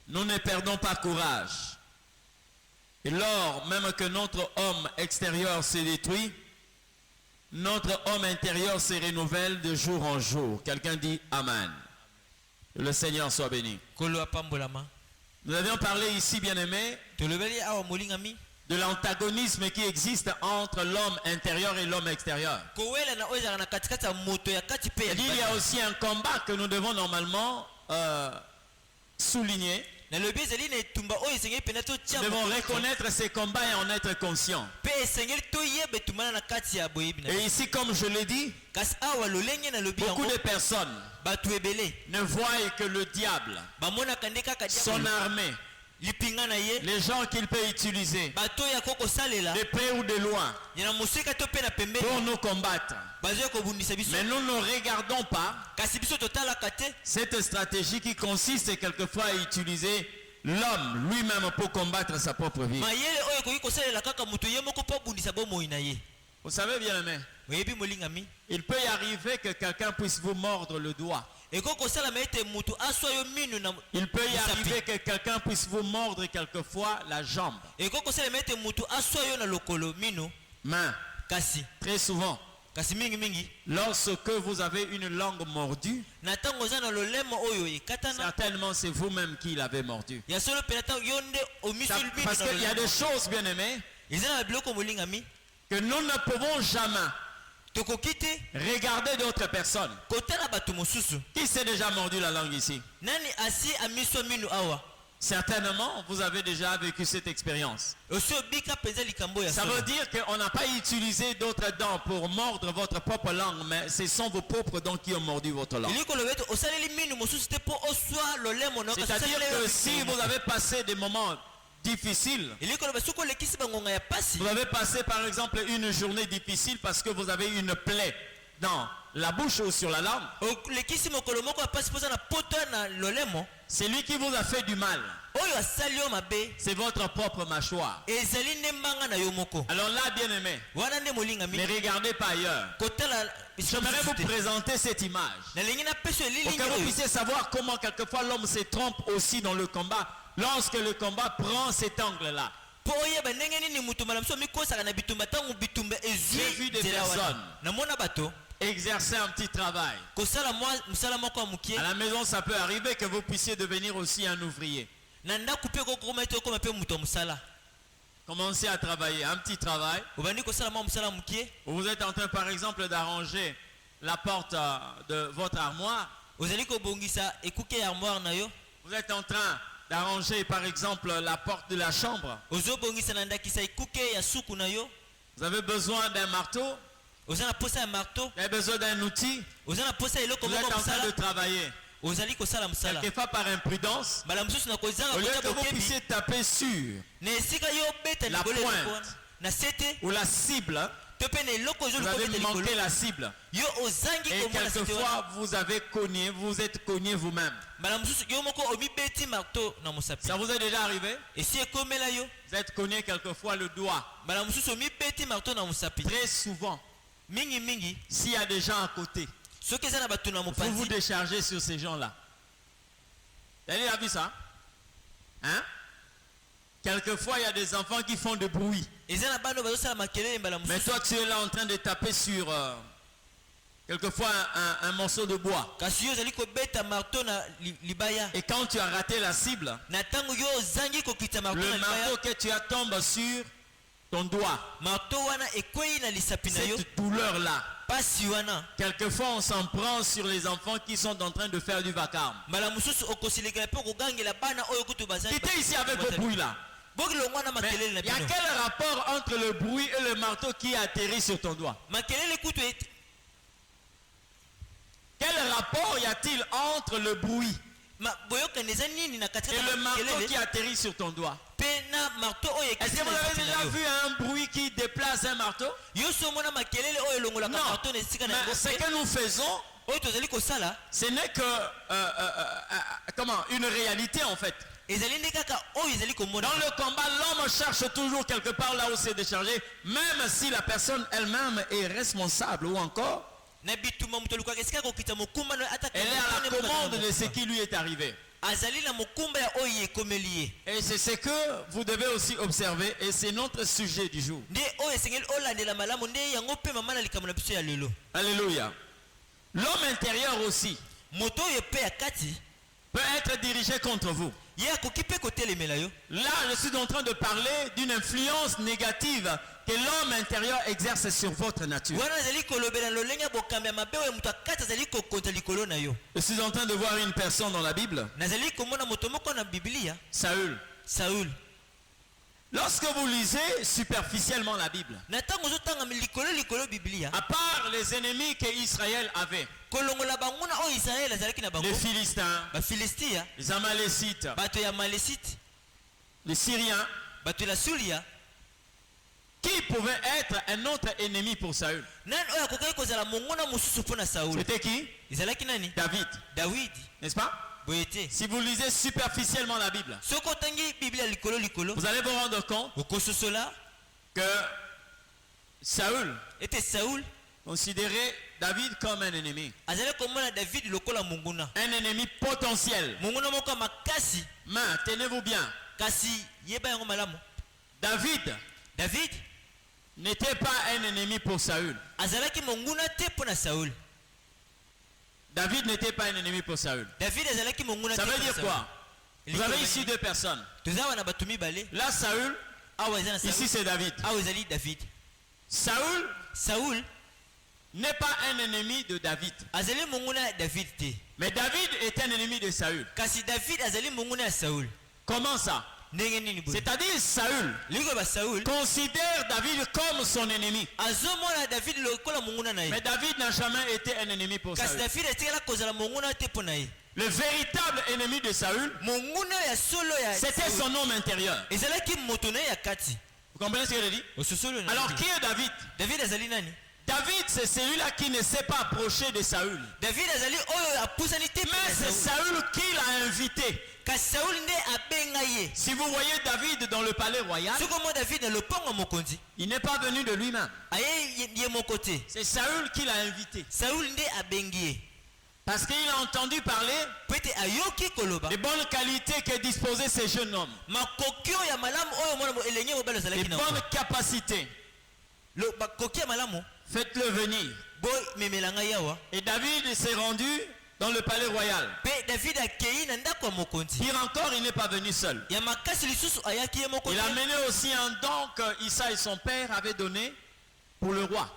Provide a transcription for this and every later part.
nous ne perdons pas courage. Et lors même que notre homme extérieur se détruit, notre homme intérieur se renouvelle de jour en jour. Quelqu'un dit Amen. Le Seigneur soit béni. Nous avions parlé ici, bien-aimés, de l'antagonisme qui existe entre l'homme intérieur et l'homme extérieur. Il y a aussi un combat que nous devons normalement souligner. Nous devons reconnaître ces combats et en être conscients. Et ici, comme je l'ai dit, beaucoup de personnes ne voient que le diable, son armée, les gens qu'il peut utiliser de près ou de loin pour nous combattre. Mais nous ne regardons pas cette stratégie qui consiste quelquefois à utiliser l'homme lui-même pour combattre sa propre vie. Vous savez bien, aimé, il peut y arriver que quelqu'un puisse vous mordre le doigt. Il peut y arriver que quelqu'un puisse vous mordre quelquefois la jambe. Main. Très souvent. Lorsque vous avez une langue mordue, certainement c'est vous-même qui l'avez mordu. Parce qu'il y a des choses, bien aimées, que nous ne pouvons jamais regarder d'autres personnes. Qui s'est déjà mordu la langue ici? Certainement, vous avez déjà vécu cette expérience. Ça veut dire qu'on n'a pas utilisé d'autres dents pour mordre votre propre langue, mais ce sont vos propres dents qui ont mordu votre langue. C'est-à-dire que si vous avez passé des moments difficiles, vous avez passé par exemple une journée difficile parce que vous avez une plaie dans la bouche ou sur la langue, c'est lui qui vous a fait du mal. C'est votre propre mâchoire. Alors là, bien aimé, ne regardez pas ailleurs. J'aimerais vous présenter cette image pour que vous puissiez savoir comment quelquefois l'homme se trompe aussi dans le combat lorsque le combat prend cet angle-là. J'ai vu des personnes exercer un petit travail. À la maison, ça peut arriver que vous puissiez devenir aussi un ouvrier. Commencez à travailler, un petit travail. Vous êtes en train, par exemple, d'arranger la porte de votre armoire. Vous êtes en train d'arranger, par exemple, la porte de la chambre. Vous avez besoin d'un marteau. Vous avez besoin d'un outil. Vous êtes en train de travailler. Quelquefois par imprudence, au lieu que vous puissiez taper sur la pointe ou la cible, vous avez manqué la cible. Et quelquefois vous avez cogné, vous êtes cogné vous-même. Ça vous est déjà arrivé? Vous êtes cogné quelquefois le doigt. Très souvent, s'il y a des gens à côté, vous vous déchargez sur ces gens-là. Vous avez vu ça? Hein? Quelquefois, il y a des enfants qui font de bruit. Mais toi, tu es là en train de taper sur quelquefois un morceau de bois. Et quand tu as raté la cible, le marteau que tu as tombe sur ton doigt. Cette douleur-là. Quelquefois, on s'en prend sur les enfants qui sont en train de faire du vacarme. Qui était ici avec vos bruits là? Mais il y a quel rapport entre le bruit et le marteau qui atterrit sur ton doigt? Quel rapport y a-t-il entre le bruit et le marteau qui atterrit sur ton doigt? Est-ce que vous avez déjà vu un bruit qui déplace un marteau? Non. Mais ce que nous faisons, ce n'est que une réalité en fait. Dans le combat, l'homme cherche toujours quelque part là où c'est déchargé, même si la personne elle-même est responsable ou encore elle est à la commande de ce qui lui est arrivé. Et c'est ce que vous devez aussi observer, et c'est notre sujet du jour. Alléluia. L'homme intérieur aussi peut être dirigé contre vous. Là, je suis en train de parler d'une influence négative que l'homme intérieur exerce sur votre nature. Je suis en train de voir une personne dans la Bible. Saül. Lorsque vous lisez superficiellement la Bible, à part les ennemis qu'Israël avait, les Philistins, les Amalécites, les Syriens, qui pouvait être un autre ennemi pour Saül? C'était qui? David. N'est-ce pas? Si vous lisez superficiellement la Bible, vous allez vous rendre compte que Saül considérait David comme un ennemi. Un ennemi potentiel. Mais tenez-vous bien. David n'était pas un ennemi pour Saül. David n'était pas un ennemi pour Saül. Ça veut dire quoi? Vous avez ici deux personnes. Là, Saül. Ici, c'est David. Saül n'est pas un ennemi de David. Mais David est un ennemi de Saül. Comment ça? C'est-à-dire Saül considère David comme son ennemi. Mais David n'a jamais été un ennemi pour Saül. Le véritable ennemi de Saül, c'était son homme intérieur. Vous comprenez ce que je dis? Alors qui est David? David, c'est celui-là qui ne s'est pas approché de Saül. Mais c'est Saül qui l'a invité. Si vous voyez David dans le palais royal, il n'est pas venu de lui-même. C'est Saül qui l'a invité. Parce qu'il a entendu parler des bonnes qualités que disposaient ces jeunes hommes. Les bonnes capacités. Faites-le venir. Et David s'est rendu dans le palais royal. Pire encore, il n'est pas venu seul. Il a mené aussi un don que Issa et son père avaient donné pour le roi.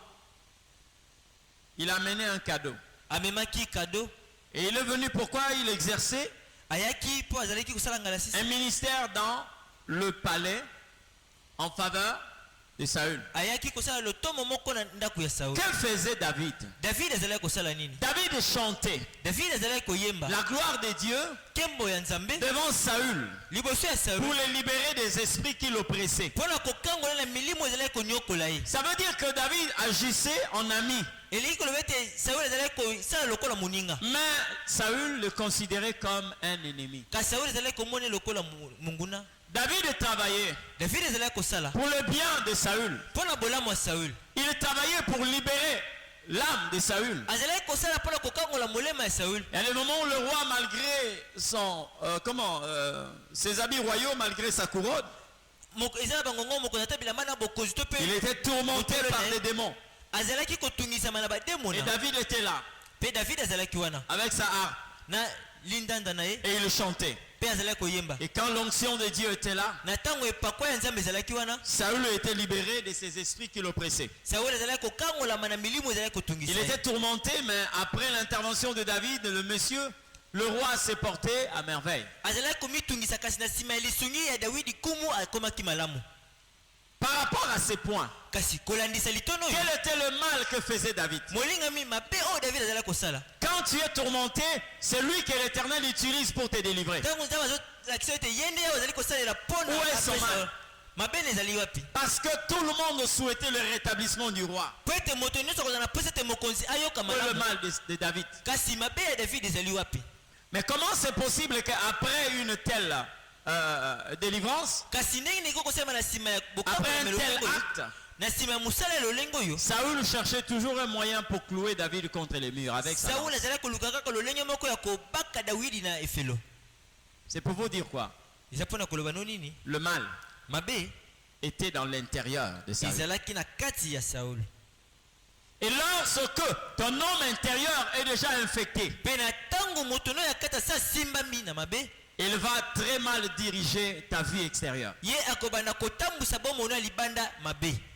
Il a amené un cadeau. Et il est venu pourquoi il exerçait un ministère dans le palais en faveur de Saül. Que faisait David? David chantait la gloire de Dieu devant Saül pour le libérer des esprits qui l'oppressaient. Ça veut dire que David agissait en ami. Mais Saül le considérait comme un ennemi. David travaillait pour le bien de Saül. Il travaillait pour libérer l'âme de Saül. Et à un moment où le roi, malgré son ses habits royaux, malgré sa couronne, il était tourmenté par les démons. Et David était là avec sa harpe. Et il chantait. Et quand l'onction de Dieu était là, Saül était libéré de ses esprits qui l'oppressaient. Il était tourmenté, mais après l'intervention de David, le roi s'est porté à merveille. Par rapport à ces points, quel était le mal que faisait David? Quand tu es tourmenté, c'est lui que l'Éternel utilise pour te délivrer. Où est son mal? Parce que tout le monde souhaitait le rétablissement du roi. Où est le mal de David? Mais comment c'est possible qu'après une telle délivrance, après un tel acte, Saül cherchait toujours un moyen pour clouer David contre les murs avec sa lance. C'est pour vous dire quoi? Le mal était dans l'intérieur de Saül. Et lorsque ton homme intérieur est déjà infecté, il va très mal diriger ta vie extérieure.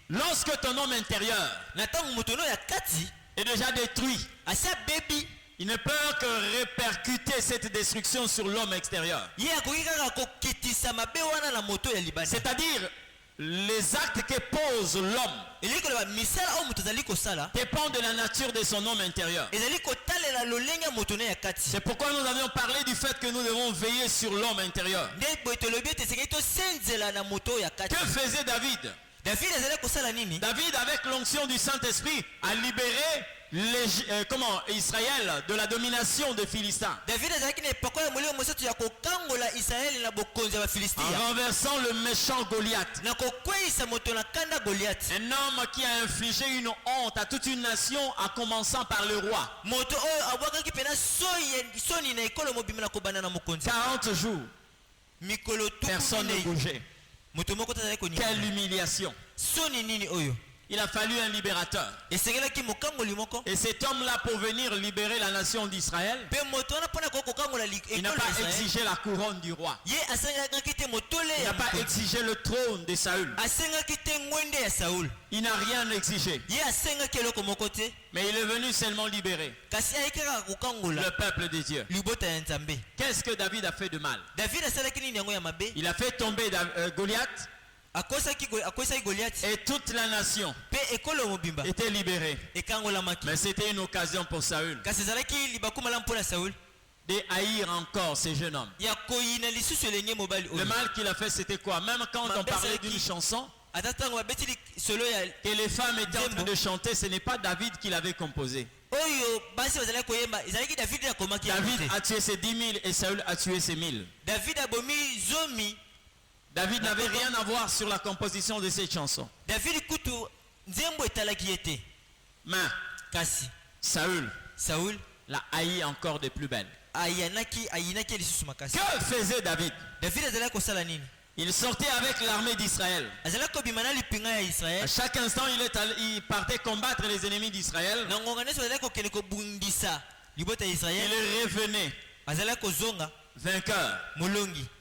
Lorsque ton homme intérieur est déjà détruit, il ne peut que répercuter cette destruction sur l'homme extérieur. C'est-à-dire, les actes que pose l'homme dépendent de la nature de son homme intérieur. C'est pourquoi nous avions parlé du fait que nous devons veiller sur l'homme intérieur. Que faisait David? David, avec l'onction du Saint-Esprit, a libéré Israël de la domination des Philistins. En renversant le méchant Goliath. Un homme qui a infligé une honte à toute une nation, en commençant par le roi. 40 jours. Personne ne bougeait. Quelle humiliation. Il a fallu un libérateur. Et cet homme-là, pour venir libérer la nation d'Israël, il n'a pas exigé la couronne du roi. Il n'a pas exigé le trône de Saül. Il n'a rien exigé. Mais il est venu seulement libérer le peuple de Dieu. Qu'est-ce que David a fait de mal? Il a fait tomber Goliath. Et toute la nation était libérée. Mais c'était une occasion pour Saül de haïr encore ces jeunes hommes. Le mal qu'il a fait, c'était quoi? Même quand on parlait d'une chanson que les femmes étaient en train de chanter, ce n'est pas David qui l'avait composé. David a tué ses 10 000 et Saül a tué ses 1000. David n'avait rien à voir sur la composition de cette chanson. Mais Saül l'a haï encore de plus belle. Que faisait David? Il sortait avec l'armée d'Israël. À chaque instant, il partait combattre les ennemis d'Israël. Il revenait vainqueur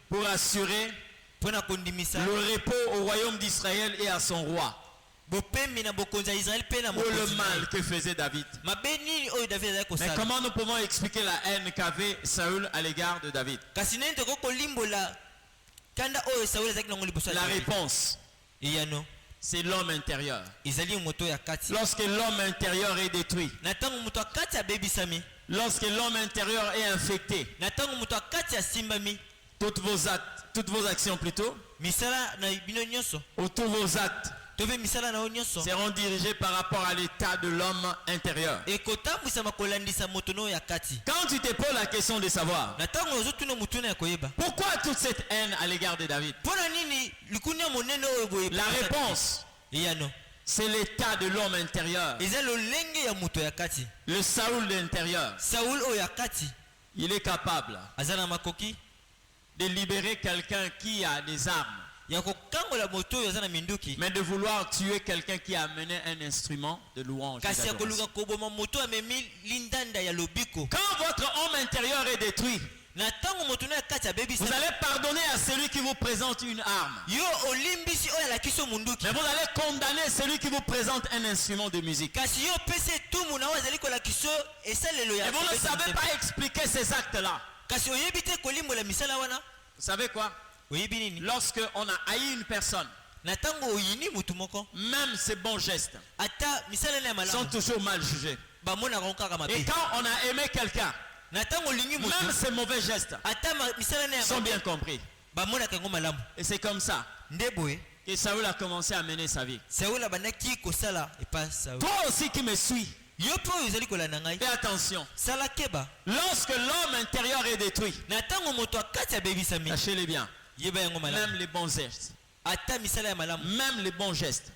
pour assurer le repos au royaume d'Israël et à son roi. Pour le mal que faisait David. Mais comment nous pouvons expliquer la haine qu'avait Saül à l'égard de David? La réponse, c'est l'homme intérieur. Lorsque l'homme intérieur est détruit, lorsque l'homme intérieur est infecté, toutes vos actions plutôt, ou tous vos actes seront dirigés par rapport à l'état de l'homme intérieur. Quand tu te poses la question de savoir pourquoi toute cette haine à l'égard de David, la réponse, c'est l'état de l'homme intérieur. Le Saül de l'intérieur, il est capable de libérer quelqu'un qui a des armes, mais de vouloir tuer quelqu'un qui a amené un instrument de louange. Quand votre homme intérieur est détruit, vous allez pardonner à celui qui vous présente une arme, mais vous allez condamner celui qui vous présente un instrument de musique. Et vous ne savez pas expliquer ces actes-là. Vous savez quoi? Lorsque on a haï une personne, même ses bons gestes sont toujours mal jugés. Et quand on a aimé quelqu'un, même ses mauvais gestes sont bien compris. Et c'est comme ça que Saül a commencé à mener sa vie. Toi aussi qui me suis, fais attention. Lorsque l'homme intérieur est détruit, sachez-le bien, même les bons gestes, même les bons gestes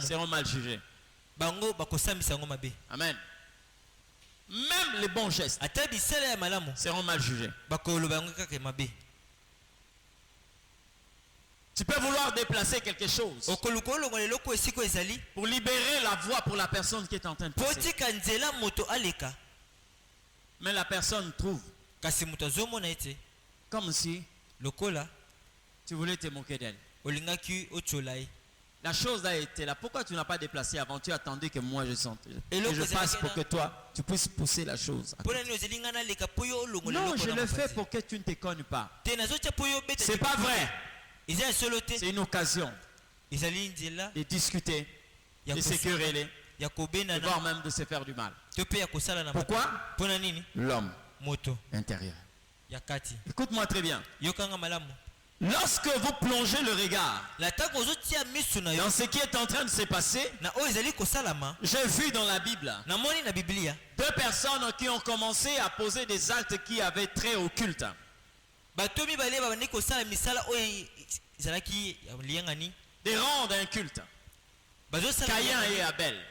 seront mal jugés. Amen. même les bons gestes seront mal jugés. Tu peux vouloir déplacer quelque chose pour libérer la voie pour la personne qui est en train de passer. Mais la personne trouve comme si tu voulais te moquer d'elle. La chose a été là. Pourquoi tu n'as pas déplacé avant? Tu attendais que moi je sente. Et je passe pour que toi, tu puisses pousser la chose. Non, je le fais pour que tu ne te cognes pas. C'est pas vrai. C'est une occasion de discuter, de se quereller, voire même de se faire du mal. Pourquoi? L'homme intérieur. Écoute-moi très bien. Lorsque vous plongez le regard dans ce qui est en train de se passer, j'ai vu dans la Bible 2 personnes qui ont commencé à poser des actes qui avaient trait au culte. Des rangs d'un culte. Caïn et Abel.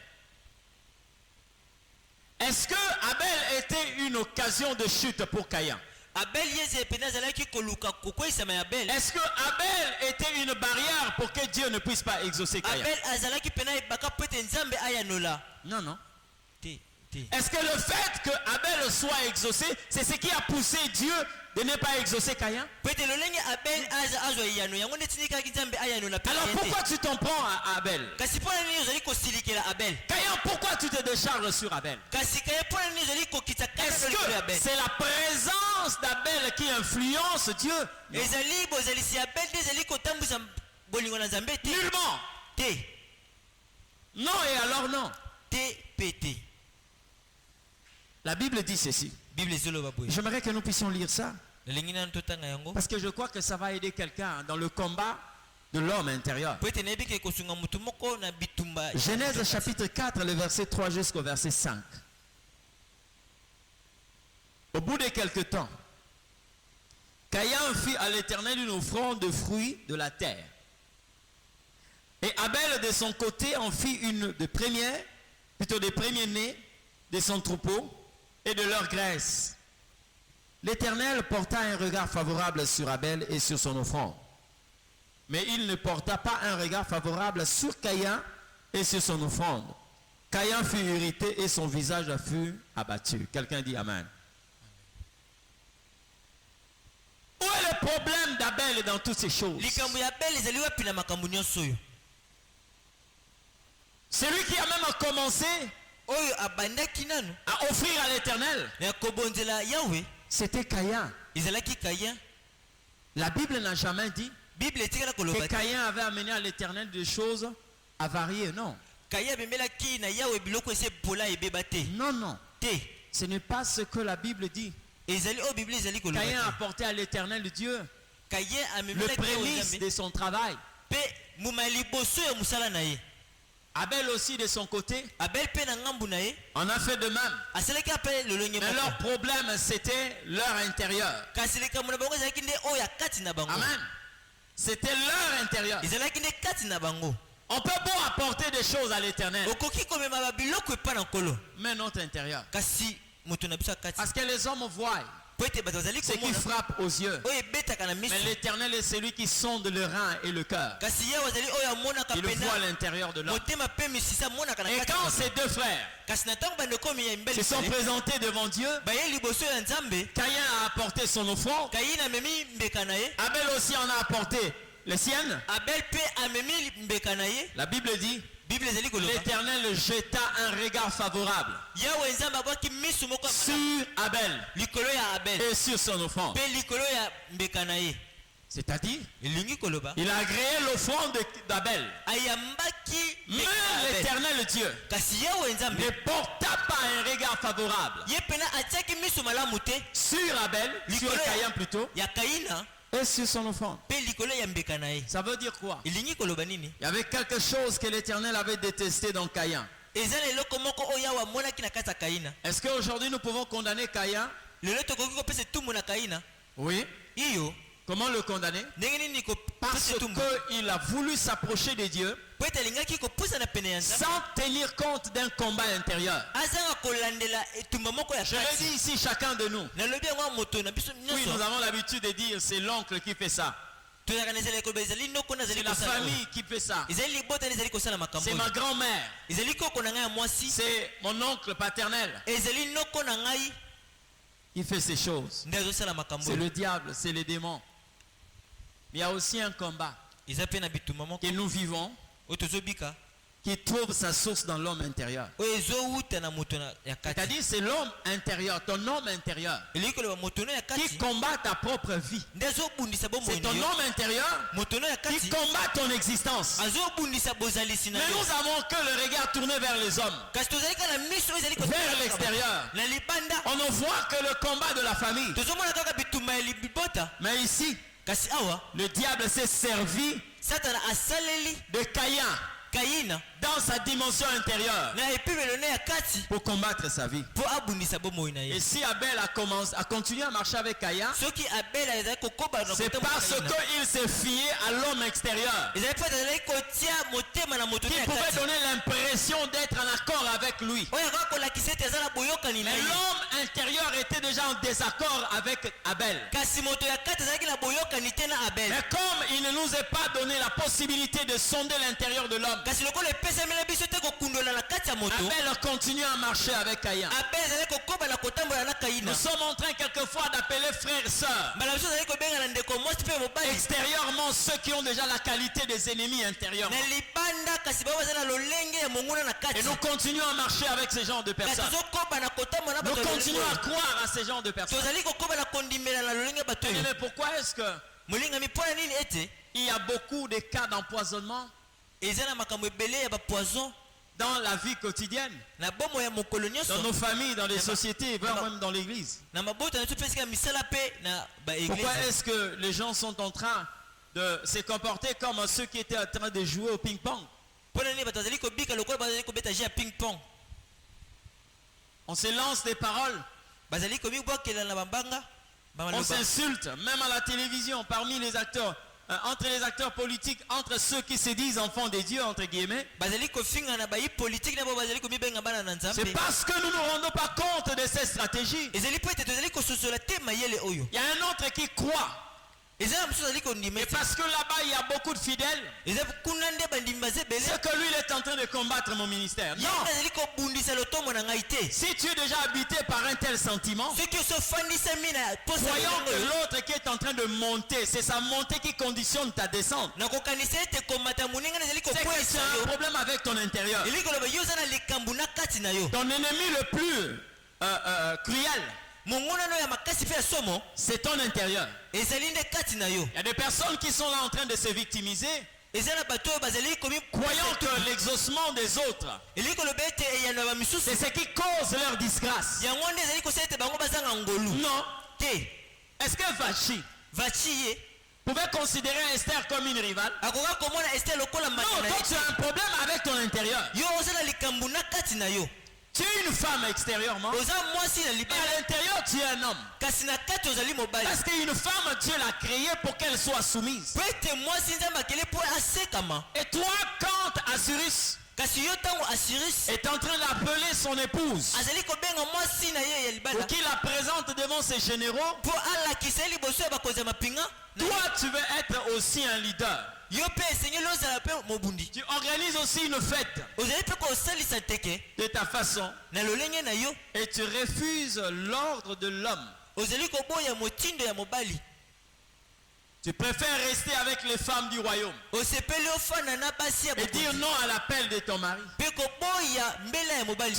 Est-ce que Abel était une occasion de chute pour Caïn? Est-ce que Abel était une barrière pour que Dieu ne puisse pas exaucer Caïn? Non, non. Est-ce que le fait que Abel soit exaucé, c'est ce qui a poussé Dieu de ne pas exaucer Caïn? Alors pourquoi tu t'en prends à Abel? Caïn, pourquoi tu te décharges sur Abel? Est-ce que c'est la présence d'Abel qui influence Dieu? Nullement. Non et alors non. La Bible dit ceci. J'aimerais que nous puissions lire ça. Parce que je crois que ça va aider quelqu'un dans le combat de l'homme intérieur. Genèse chapitre 4, le verset 3 jusqu'au verset 5. Au bout de quelque temps, Caïn fit à l'Éternel une offrande de fruits de la terre. Et Abel de son côté en fit une des premiers-nés de son troupeau et de leur graisse. L'Éternel porta un regard favorable sur Abel et sur son offrande. Mais il ne porta pas un regard favorable sur Caïn et sur son offrande. Caïn fut irrité et son visage fut abattu. Quelqu'un dit Amen. Où est le problème d'Abel dans toutes ces choses? Celui qui a même commencé à offrir à l'Éternel, c'était Caïn. La Bible n'a jamais dit que Caïn avait amené à l'Éternel des choses avariées. Non. Non, non. Ce n'est pas ce que la Bible dit. Caïn a apporté à l'Éternel Dieu le prémisse de son travail. Abel aussi de son côté en a fait de même. Mais leur problème c'était leur intérieur. Amen. C'était leur intérieur. On peut bon apporter des choses à l'Éternel, mais notre intérieur. Parce que les hommes voient ce qui frappe aux yeux. Mais l'Éternel est celui qui sonde le rein et le cœur. Il voit à l'intérieur de l'homme. Et quand ces 2 frères se sont présentés devant Dieu, Caïn a apporté son offrande. Abel aussi en a apporté les siennes. La Bible dit l'Éternel jeta un regard favorable sur Abel et sur son offrande. C'est-à-dire, il a agréé l'offrande d'Abel. Mais l'Éternel Dieu ne porta pas un regard favorable sur Abel, sur Caïn plutôt, et sur son offrande. Ça veut dire quoi? Il y avait quelque chose que l'Éternel avait détesté dans Caïn. Est-ce qu'aujourd'hui nous pouvons condamner Caïn? Oui. Comment le condamner? Parce qu'il a voulu s'approcher de Dieu sans tenir compte d'un combat intérieur. Je le dis ici, chacun de nous. Oui, nous avons l'habitude de dire c'est l'oncle qui fait ça. C'est la famille qui fait ça. C'est ma grand-mère. C'est mon oncle paternel qui fait ces choses. C'est le diable, c'est les démons. Mais il y a aussi un combat que nous vivons qui trouve sa source dans l'homme intérieur. C'est-à-dire c'est l'homme intérieur, ton homme intérieur qui combat ta propre vie. C'est ton homme intérieur qui combat ton existence. Mais nous avons que le regard tourné vers les hommes, vers l'extérieur. On ne voit que le combat de la famille. Mais ici, le diable s'est servi de Caïn dans sa dimension intérieure pour combattre sa vie. Et si Abel a continué à marcher avec Caïn, c'est parce qu'il s'est fié à l'homme extérieur qui pouvait donner l'impression d'être en accord avec lui. Mais l'homme intérieur était déjà en désaccord avec Abel. Mais comme il ne nous est pas donné la possibilité de sonder l'intérieur de l'homme, Abel continue à marcher avec Caïn. Nous sommes en train quelquefois d'appeler frères et sœurs extérieurement ceux qui ont déjà la qualité des ennemis intérieurement. Et nous continuons à marcher avec ces genres de personnes. Nous continuons à croire à ces genres de personnes. Mais pourquoi est-ce que il y a beaucoup de cas d'empoisonnement dans la vie quotidienne, dans nos familles, dans les sociétés, voire même dans l'église? Pourquoi est-ce que les gens sont en train de se comporter comme ceux qui étaient en train de jouer au ping-pong? On se lance des paroles, on s'insulte, même à la télévision, parmi les acteurs. Entre les acteurs politiques, entre ceux qui se disent enfants de Dieu, entre guillemets. C'est parce que nous ne nous rendons pas compte de cette stratégie. Il y a un autre qui croit. Et parce que là-bas il y a beaucoup de fidèles, c'est que lui il est en train de combattre mon ministère. Non. Si tu es déjà habité par un tel sentiment, voyons que l'autre qui est en train de monter, c'est sa montée qui conditionne ta descente. C'est que tu as un problème avec ton intérieur. Ton ennemi le plus cruel, c'est ton intérieur. Il y a des personnes qui sont là en train de se victimiser, croyant que l'exaucement des autres, c'est ce qui cause leur disgrâce. Non. Est-ce que Vachi pouvait considérer Esther comme une rivale? Non, donc tu as un problème avec ton intérieur. Tu es une femme extérieurement, et à l'intérieur tu es un homme. Parce qu'une femme, Dieu l'a créée pour qu'elle soit soumise. Et toi, quand Assyrus est en train d'appeler son épouse pour qu'il la présente devant ses généraux, toi tu veux être aussi un leader. Tu organises aussi une fête de ta façon et tu refuses l'ordre de l'homme. Tu préfères rester avec les femmes du royaume et dire non à l'appel de ton mari. Tu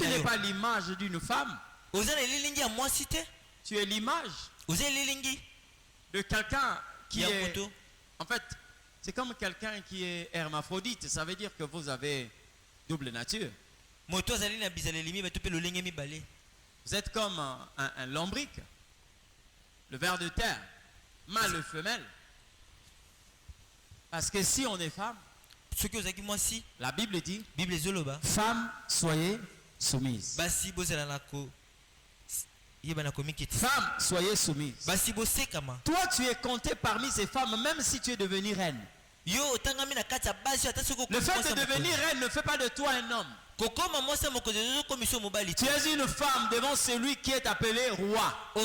n'es pas l'image d'une femme. Tu es l'image de quelqu'un qui est... En fait, c'est comme quelqu'un qui est hermaphrodite. Ça veut dire que vous avez double nature. Vous êtes comme un lombric, le ver de terre, mâle et femelle. Parce que si on est femme, la Bible dit, femme, soyez soumise. Femme, soyez soumise. Toi, tu es compté parmi ces femmes, même si tu es devenue reine. Le fait de devenir reine ne fait pas de toi un homme. Tu es une femme devant celui qui est appelé roi. Quand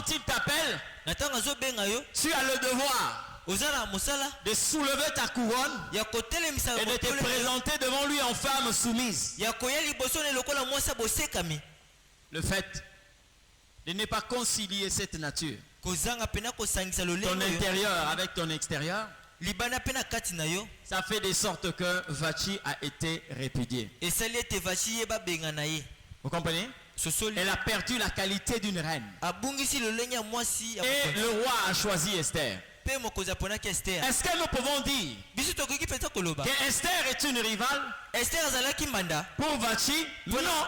il t'appelle, tu as le devoir de soulever ta couronne et de te présenter devant lui en femme soumise. Le fait de ne pas concilier cette nature, ton intérieur avec ton extérieur, ça fait de sorte que Vachi a été répudiée. Vous comprenez? Elle a perdu la qualité d'une reine. Et le roi a choisi Esther. Est-ce que nous pouvons dire que Esther est une rivale pour Vachi? Non.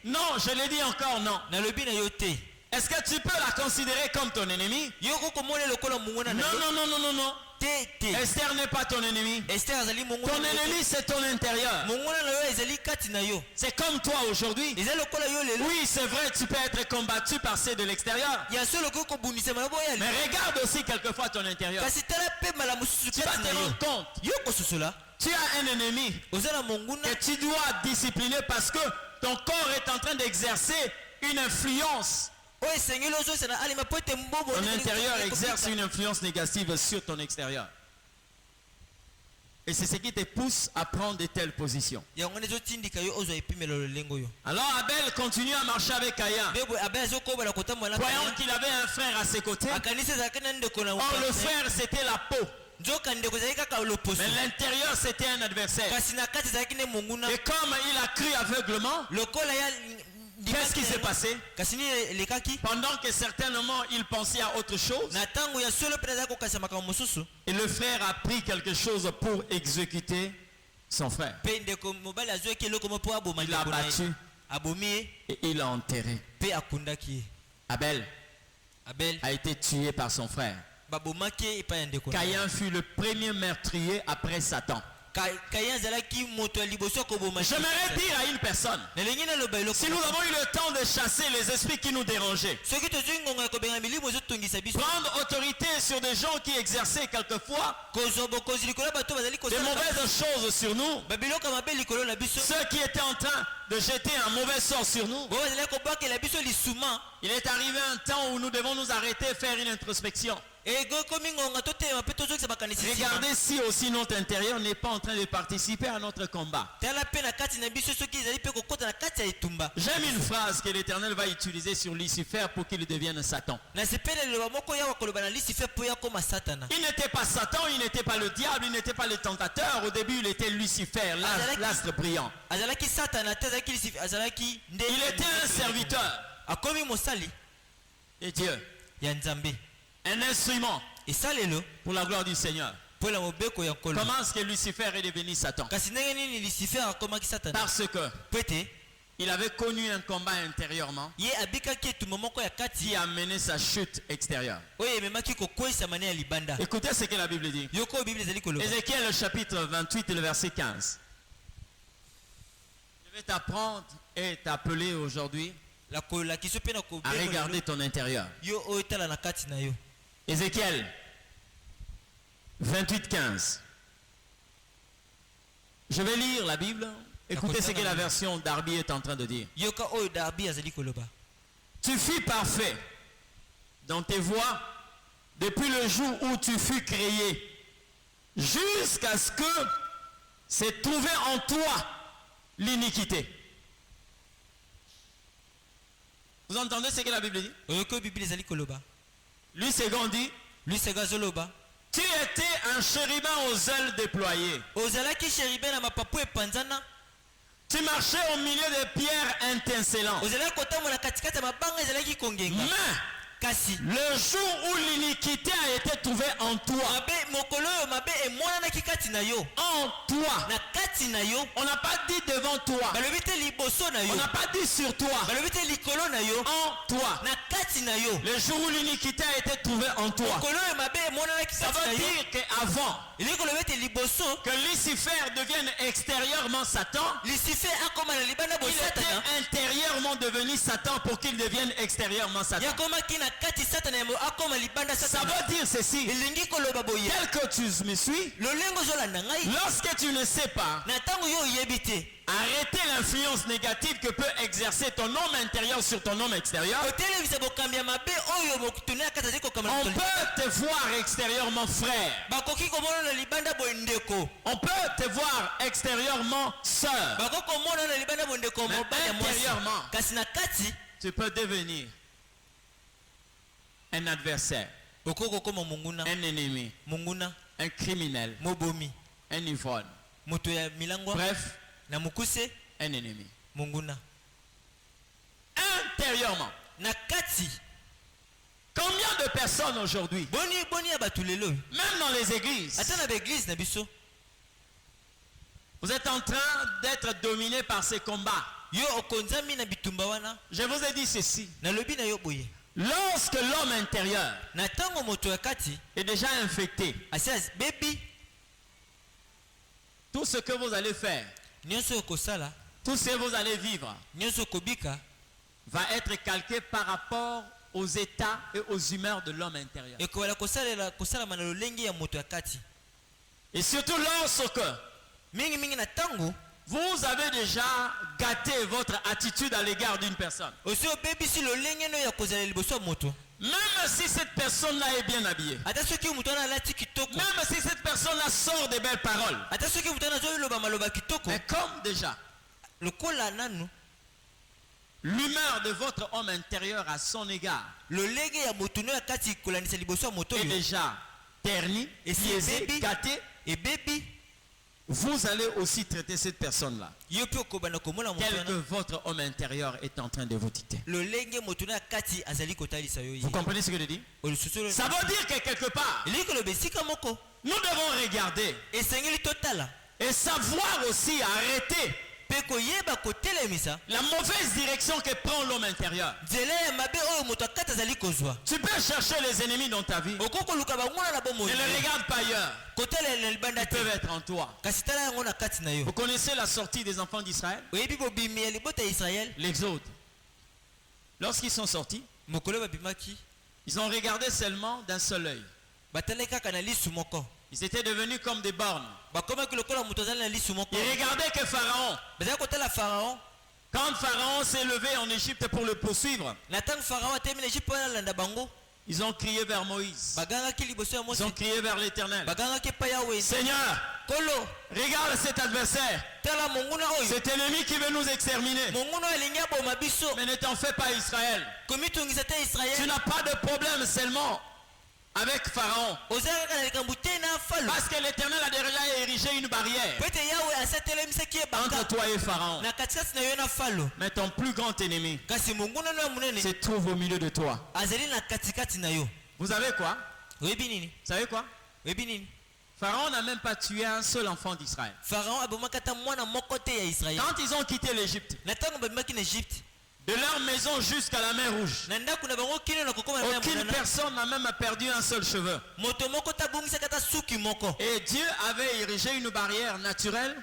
Non, je l'ai dit encore, non. Est-ce que tu peux la considérer comme ton ennemi? Non. Esther n'est pas ton ennemi. Ton ennemi, c'est ton intérieur. C'est comme toi aujourd'hui. Oui, c'est vrai, tu peux être combattu par ceux de l'extérieur. Mais regarde aussi quelquefois ton intérieur. Tu vas te rendre compte. Tu as un ennemi que tu dois discipliner parce que ton corps est en train d'exercer une influence. Ton intérieur exerce une influence négative sur ton extérieur. Et c'est ce qui te pousse à prendre de telles positions. Alors Abel continue à marcher avec Caïn, croyant qu'il avait un frère à ses côtés. Or le frère c'était la peau, mais l'intérieur c'était un adversaire. Et comme il a cru aveuglement, qu'est-ce qui s'est passé? Pendant que certainement il pensait à autre chose, et le frère a pris quelque chose pour exécuter son frère. Il l'a abattu et il l'a enterré. Abel a été tué par son frère. Caïn fut le premier meurtrier après Satan. J'aimerais dire à une personne, si nous avons eu le temps de chasser les esprits qui nous dérangeaient, prendre autorité sur des gens qui exerçaient quelquefois de mauvaises choses sur nous, ceux qui étaient en train de jeter un mauvais sort sur nous, il est arrivé un temps où nous devons nous arrêter et faire une introspection. Regardez si aussi notre intérieur n'est pas en train de participer à notre combat. J'aime une phrase que l'Éternel va utiliser sur Lucifer pour qu'il devienne Satan. Il n'était pas Satan, il n'était pas le diable, il n'était pas le tentateur. Au début il était Lucifer, l'astre brillant. Il était un serviteur de Dieu, un instrument pour la gloire du Seigneur. Comment est-ce que Lucifer est devenu Satan? Parce que il avait connu un combat intérieurement qui a mené sa chute extérieure. Écoutez ce que la Bible dit. Ézéchiel chapitre 28 le verset 15. Je vais t'apprendre et t'appeler aujourd'hui à regarder ton intérieur. Ézéchiel 28, 15. Je vais lire la Bible. Écoutez ce que la version Darby est en train de dire. Tu fus parfait dans tes voies depuis le jour où tu fus créé, jusqu'à ce que s'est trouvé en toi l'iniquité. Vous entendez ce que la Bible dit? Lui second dit, tu étais un chérubin aux ailes déployées. Tu marchais au milieu des pierres intincelantes. Mais le jour où l'iniquité a été trouvée en toi, on n'a pas dit devant toi, on n'a pas dit sur toi, en toi. Le jour où l'iniquité a été trouvée en toi, ça veut dire qu'avant que Lucifer devienne extérieurement Satan, il était intérieurement devenu Satan pour qu'il devienne extérieurement Satan. Ça veut dire ceci. Tel que tu me suis, lorsque tu ne sais pas arrêter l'influence négative que peut exercer ton homme intérieur sur ton homme extérieur, on peut te voir extérieurement frère. On peut te voir extérieurement sœur. Mais intérieurement, tu peux devenir un adversaire, un ennemi, un criminel, un ivrogne. Bref, un ennemi. Intérieurement. Combien de personnes aujourd'hui, même dans les églises, vous êtes en train d'être dominé par ces combats? Je vous ai dit ceci. Lorsque l'homme intérieur est déjà infecté, tout ce que vous allez faire, tout ce que vous allez vivre, va être calqué par rapport aux états et aux humeurs de l'homme intérieur. Et surtout lorsque vous avez déjà gâté votre attitude à l'égard d'une personne. Même si cette personne-là est bien habillée, même si cette personne-là sort des belles paroles, mais comme déjà l'humeur de votre homme intérieur à son égard est déjà ternie, biaisée, gâtée, vous allez aussi traiter cette personne-là tel que votre homme intérieur est en train de vous dicter. Vous comprenez ce que je dis? Ça veut dire que quelque part, nous devons regarder et savoir aussi arrêter la mauvaise direction que prend l'homme intérieur. Tu peux chercher les ennemis dans ta vie. Ne les regarde pas ailleurs. Ils peuvent être en toi. Vous connaissez la sortie des enfants d'Israël? L'Exode. Lorsqu'ils sont sortis, ils ont regardé seulement d'un seul œil. Ils étaient devenus comme des bornes. Ils regardaient que Pharaon. Quand Pharaon s'est levé en Égypte pour le poursuivre, ils ont crié vers Moïse. Ils ont crié vers l'Éternel. Seigneur, regarde cet adversaire, cet ennemi qui veut nous exterminer. Mais ne t'en fais pas, Israël. Tu n'as pas de problème seulement avec Pharaon, parce que l'Éternel a déjà érigé une barrière entre toi et Pharaon. Mais ton plus grand ennemi se trouve au milieu de toi. Vous savez quoi? Vous savez quoi? Pharaon n'a même pas tué un seul enfant d'Israël. Quand ils ont quitté l'Égypte, de leur maison jusqu'à la mer Rouge, aucune personne n'a même perdu un seul cheveu. Et Dieu avait érigé une barrière naturelle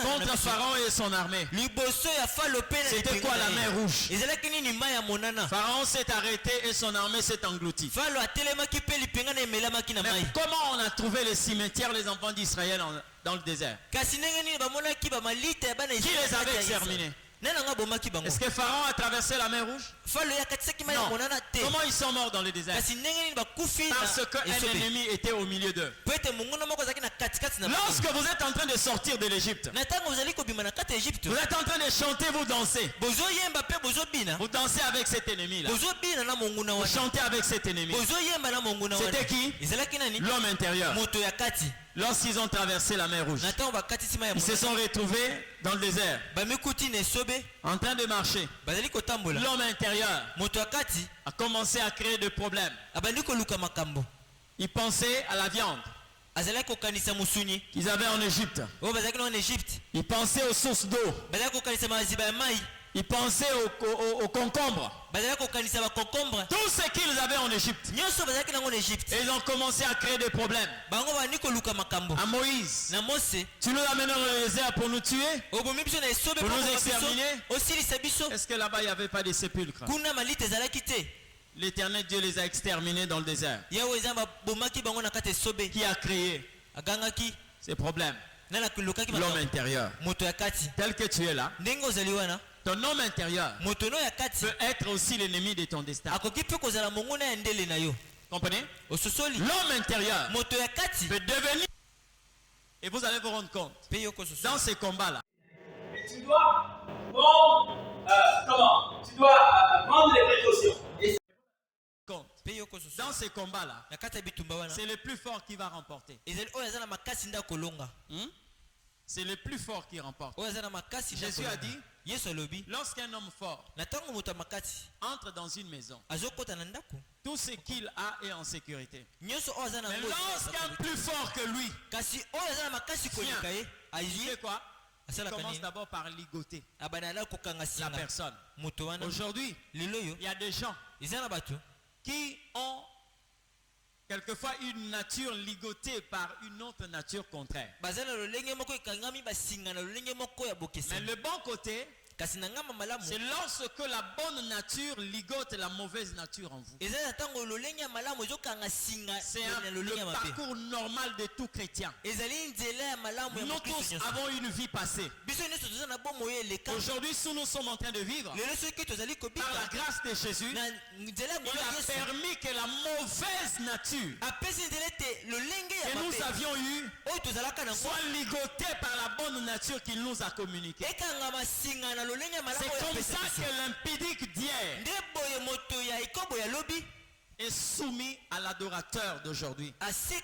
contre Pharaon et son armée. C'était quoi la mer Rouge? Pharaon s'est arrêté et son armée s'est engloutie. Mais comment on a trouvé les cimetières, les enfants d'Israël dans le désert? Qui les avait exterminés? Est-ce que Pharaon a traversé la mer Rouge? Non. Comment ils sont morts dans le désert? Parce qu'un ennemi était au milieu d'eux. Lorsque vous êtes en train de sortir de l'Égypte, vous êtes en train de chanter, vous dansez. Vous dansez avec cet ennemi-là. Vous chantez avec cet ennemi. C'était qui? L'homme intérieur. Lorsqu'ils ont traversé la mer Rouge, ils se sont retrouvés dans le désert, en train de marcher. L'homme intérieur a commencé à créer des problèmes. Il pensait à la viande qu'ils avaient en Égypte. Il pensait aux sources d'eau. Ils pensaient aux concombres. Tout ce qu'ils avaient en Égypte. Et ils ont commencé à créer des problèmes. À Moïse, tu nous amènes dans le désert pour nous tuer, pour nous exterminer. Est-ce que là-bas il n'y avait pas de sépulcres? L'Éternel Dieu les a exterminés dans le désert. Qui a créé ces problèmes? L'homme intérieur. Tel que tu es là, ton homme intérieur peut être aussi l'ennemi de ton destin. Comprenez? L'homme intérieur peut devenir. Et vous allez vous rendre compte. Dans ces combats-là. Tu dois prendre, Tu dois prendre les précautions. Dans ces combats-là, c'est le plus fort qui va remporter. C'est le plus fort qui remporte. Jésus a dit, lorsqu'un homme fort entre dans une maison, tout ce qu'il a est en sécurité. Mais lorsqu'un plus fort que lui vient, il fait quoi? Il commence d'abord par ligoter la personne. Aujourd'hui, il y a des gens qui ont quelquefois une nature ligotée par une autre nature contraire. Mais le bon côté, c'est lorsque la bonne nature ligote la mauvaise nature en vous. C'est le parcours normal de tout chrétien. Nous tous avons une vie passée. Aujourd'hui, si nous sommes en train de vivre, par la grâce de Jésus, il a permis que la mauvaise nature que nous avions eue soit ligotée par la bonne nature qu'il nous a communiquée. C'est comme ça que l'impudique d'hier est soumis à l'adorateur d'aujourd'hui. C'est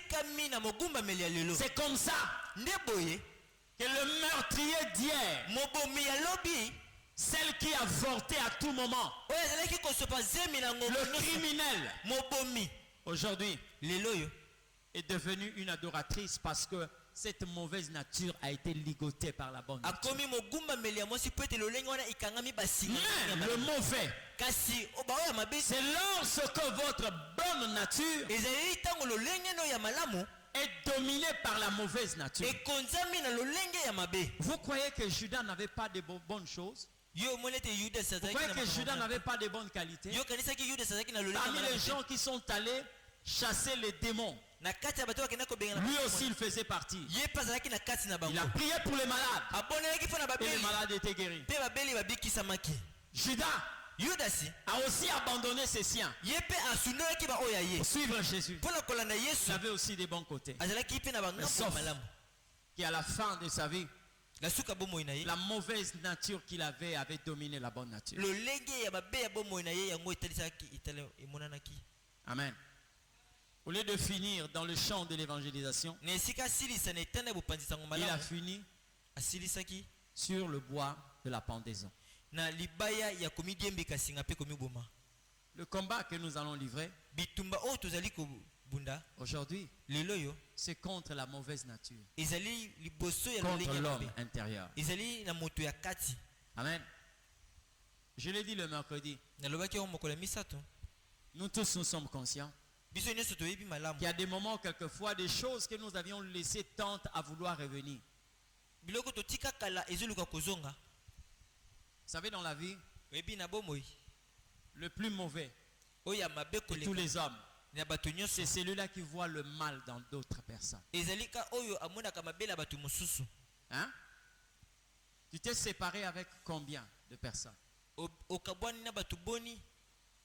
comme ça que le meurtrier d'hier, celle qui a avorté à tout moment, le criminel, aujourd'hui, est devenue une adoratrice parce que cette mauvaise nature a été ligotée par la bonne nature. Mais le mauvais, c'est lorsque votre bonne nature est dominée par la mauvaise nature. Vous croyez que Judas n'avait pas de bonnes choses? Vous croyez que Judas n'avait pas de bonnes qualités? Parmi les gens qui sont allés chasser les démons, lui aussi il faisait partie. Il a prié pour les malades et les malades étaient guéris. Judas a aussi abandonné ses siens pour suivre Jésus. Il avait aussi des bons côtés. Mais sauf qu'à la fin de sa vie, la mauvaise nature qu'il avait dominé la bonne nature. Amen. Au lieu de finir dans le champ de l'évangélisation, il a fini sur le bois de la pendaison. Le combat que nous allons livrer aujourd'hui, c'est contre la mauvaise nature, contre l'homme intérieur. Amen. Je l'ai dit le mercredi. Nous tous nous sommes conscients qu'il y a des moments, quelquefois, des choses que nous avions laissées tentent à vouloir revenir. Vous savez, dans la vie, le plus mauvais de tous les hommes, c'est celui-là qui voit le mal dans d'autres personnes. Hein? Tu t'es séparé avec combien de personnes?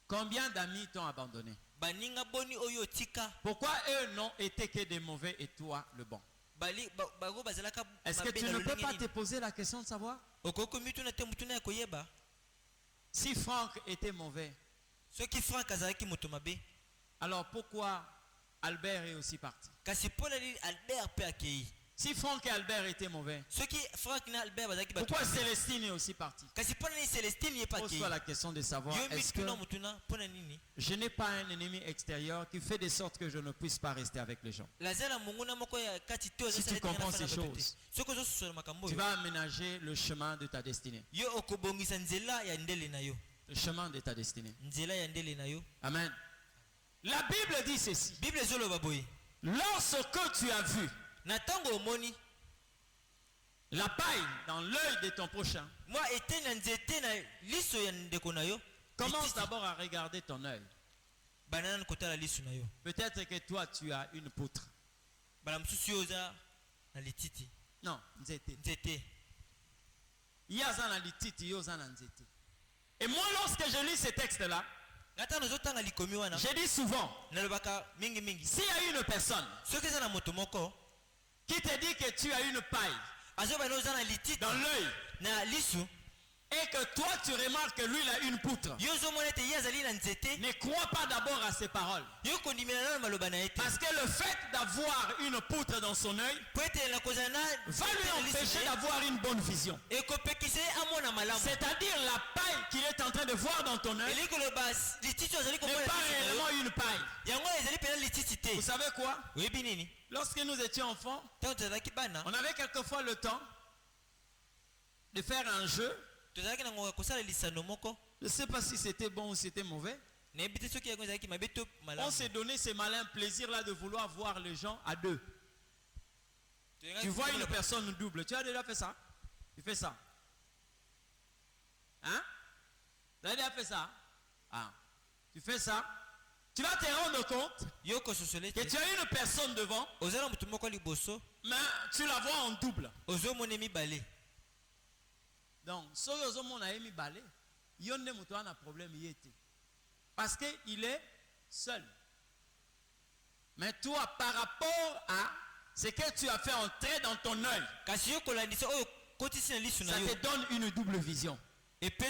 Combien d'amis t'ont abandonné? Pourquoi eux n'ont été que des mauvais et toi le bon? Est-ce que tu ne peux pas te poser la question de savoir? Si Franck était mauvais, alors pourquoi Albert est aussi parti? Si Franck et Albert étaient mauvais, pourquoi Célestine est aussi partie? Pose-toi la question de savoir, est-ce que je n'ai pas un ennemi extérieur qui fait de sorte que je ne puisse pas rester avec les gens? Si tu comprends ces choses, tu vas aménager le chemin de ta destinée. Le chemin de ta destinée. Amen. La Bible dit ceci. Lorsque tu as vu la paille dans l'œil de ton prochain, commence d'abord à regarder ton œil. Peut-être que toi tu as une poutre. Non, nzete. Et moi, lorsque je lis ces textes-là, je dis souvent, s'il y a une personne qui te dit que tu as une paille dans l'œil, et que toi tu remarques que lui il a une poutre, ne crois pas d'abord à ses paroles. Parce que le fait d'avoir une poutre dans son œil va lui empêcher d'avoir une bonne vision. C'est-à-dire la paille qu'il est en train de voir dans ton œil n'est pas réellement une paille. Vous savez quoi? Lorsque nous étions enfants, on avait quelquefois le temps de faire un jeu. Je ne sais pas si c'était bon ou c'était mauvais. On s'est donné ce malin plaisir-là de vouloir voir les gens à deux. Tu vois une personne double. Tu as déjà fait ça? Tu fais ça. Hein? Tu as déjà fait ça? Ah. Tu fais ça. Tu vas te rendre compte que tu as une personne devant, mais tu la vois en double. Donc, si on a mis balai, il y a un problème. Parce qu'il est seul. Mais toi, par rapport à ce que tu as fait entrer dans ton œil, ça te donne une double vision.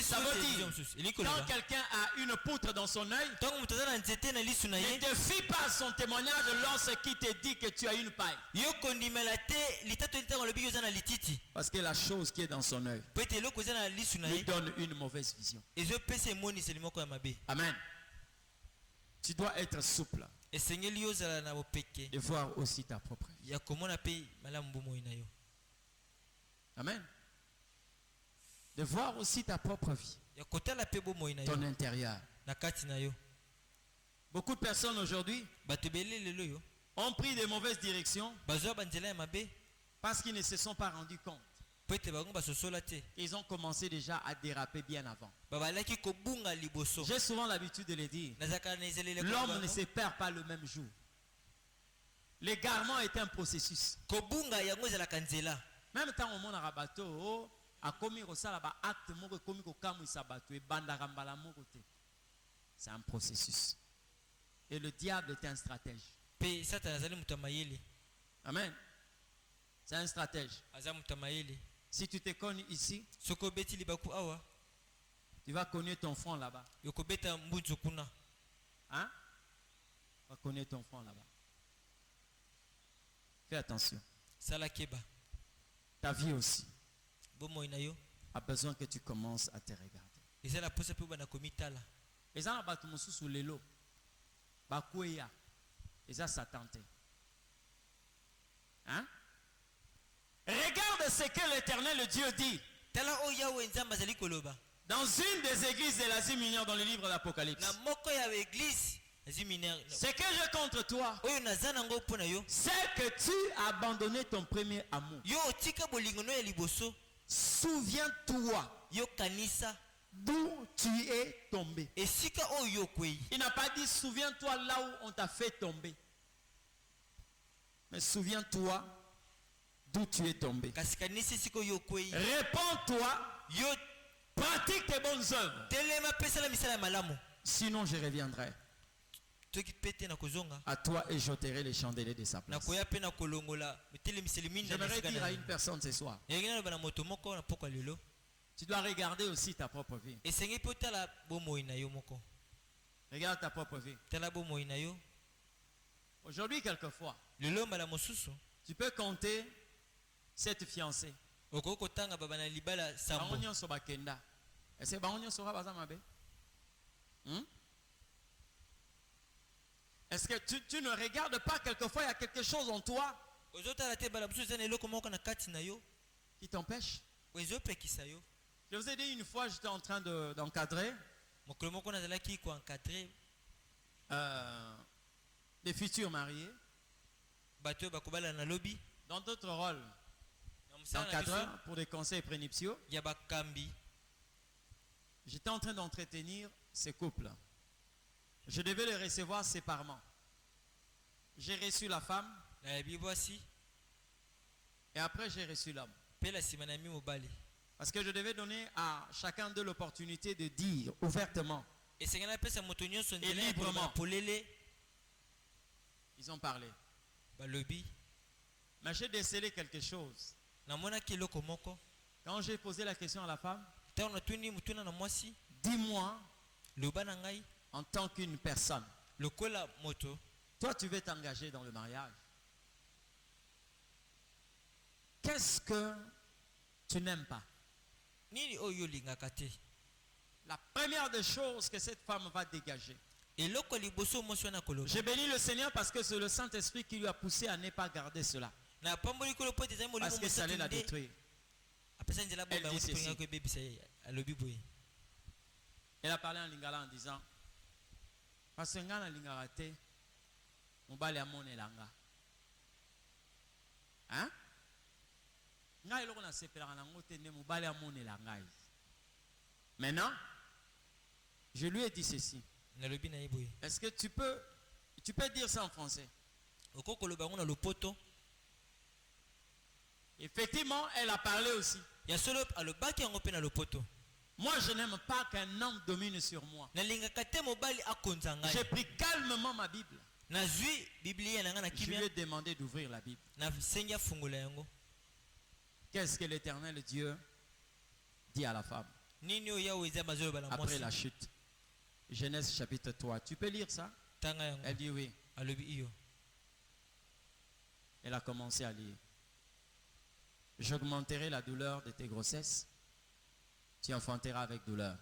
Ça veut dire, quand quelqu'un a une poutre dans son œil, ne te fie pas à son témoignage lorsqu'il te dit que tu as une paille. Parce que la chose qui est dans son œil lui donne une mauvaise vision. Amen. Tu dois être souple et voir aussi ta propre vie. Amen. De voir aussi ta propre vie, ton intérieur. Beaucoup de personnes aujourd'hui ont pris de mauvaises directions parce qu'ils ne se sont pas rendus compte. Ils ont commencé déjà à déraper bien avant. J'ai souvent l'habitude de le dire. L'homme ne se perd pas le même jour. L'égarement est un processus. Même temps au monde à bateau, c'est un processus. Et le diable est un stratège. Amen. C'est un stratège. Si tu te connais ici, tu vas connaître ton front là-bas. Hein? Tu vas connaître ton front là-bas. Fais attention. Ta vie aussi a besoin que tu commences à te regarder. Hein? Regarde ce que l'Éternel Dieu dit dans une des églises de l'Asie mineure dans le livre d'Apocalypse. Ce que j'ai contre toi, c'est que tu as abandonné ton premier amour. Souviens-toi d'où tu es tombé. Il n'a pas dit souviens-toi là où on t'a fait tomber. Mais souviens-toi d'où tu es tombé. Réponds-toi. Pratique tes bonnes œuvres. Sinon je reviendrai à toi et j'ôterai les chandeliers de sa place. J'aimerais dire à une personne ce soir, tu dois regarder aussi ta propre vie. Regarde ta propre vie. Aujourd'hui, quelquefois, tu peux compter cette fiancée. Est-ce que tu ne regardes pas quelquefois, il y a quelque chose en toi qui t'empêche? Je vous ai dit une fois, j'étais en train d'encadrer des futurs mariés dans d'autres rôles d'encadreur pour des conseils prénuptiaux. J'étais en train d'entretenir ces couples. Je devais les recevoir séparément. J'ai reçu la femme. Et après, j'ai reçu l'homme. Parce que je devais donner à chacun d'eux l'opportunité de dire ouvertement et librement. Ils ont parlé. Mais j'ai décelé quelque chose. Quand j'ai posé la question à la femme, dis-moi, en tant qu'une personne, toi tu veux t'engager dans le mariage. Qu'est-ce que tu n'aimes pas? La première des choses que cette femme va dégager. J'ai béni le Seigneur parce que c'est le Saint-Esprit qui lui a poussé à ne pas garder cela. Parce que ça allait la détruire. Elle dit ceci. Elle a parlé en lingala en disant, parce que ngana lingala te, mobali amone langa. Hein? Maintenant, je lui ai dit ceci. Est-ce que tu peux dire ça en français? Effectivement, elle a parlé aussi. Moi, je n'aime pas qu'un homme domine sur moi. J'ai pris calmement ma Bible. Je lui ai demandé d'ouvrir la Bible. Qu'est-ce que l'Éternel Dieu dit à la femme après la chute? Genèse chapitre 3. Tu peux lire ça? Elle dit oui. Elle a commencé à lire. J'augmenterai la douleur de tes grossesses. Tu enfanteras avec douleur.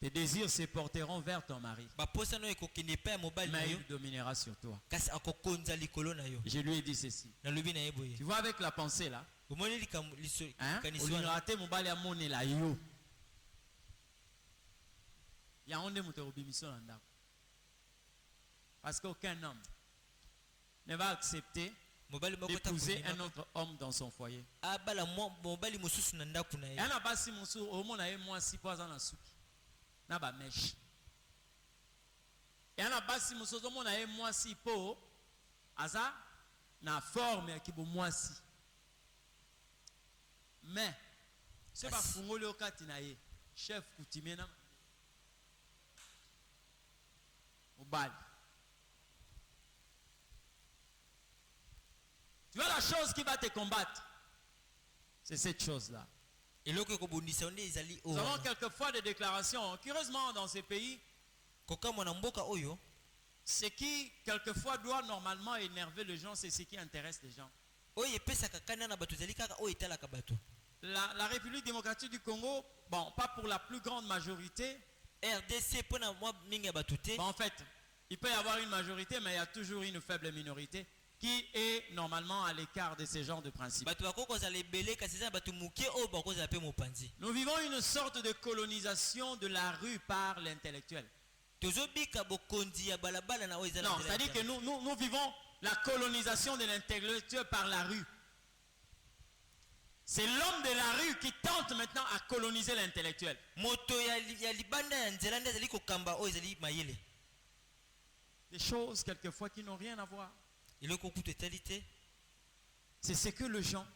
Tes désirs se porteront vers ton mari. Mais il dominera sur toi. Je lui ai dit ceci. Tu vois avec la pensée là. Parce qu'aucun homme ne va accepter d'épouser un autre homme dans son foyer. Mais c'est pas fungoli okati na ye chef coutumier na mobali. Tu vois la chose qui va te combattre, c'est cette chose-là. Nous avons quelquefois des déclarations. Curieusement, dans ces pays, ce qui quelquefois doit normalement énerver les gens, c'est ce qui intéresse les gens. La République démocratique du Congo, bon, pas pour la plus grande majorité. RDC, bon, en fait, il peut y avoir une majorité, mais il y a toujours une faible minorité qui est normalement à l'écart de ces genres de principes. Nous vivons une sorte de colonisation de la rue par l'intellectuel. Non, c'est-à-dire que nous vivons la colonisation de l'intellectuel par la rue. C'est l'homme de la rue qui tente maintenant à coloniser l'intellectuel. Des choses quelquefois qui n'ont rien à voir. C'est ce que les gens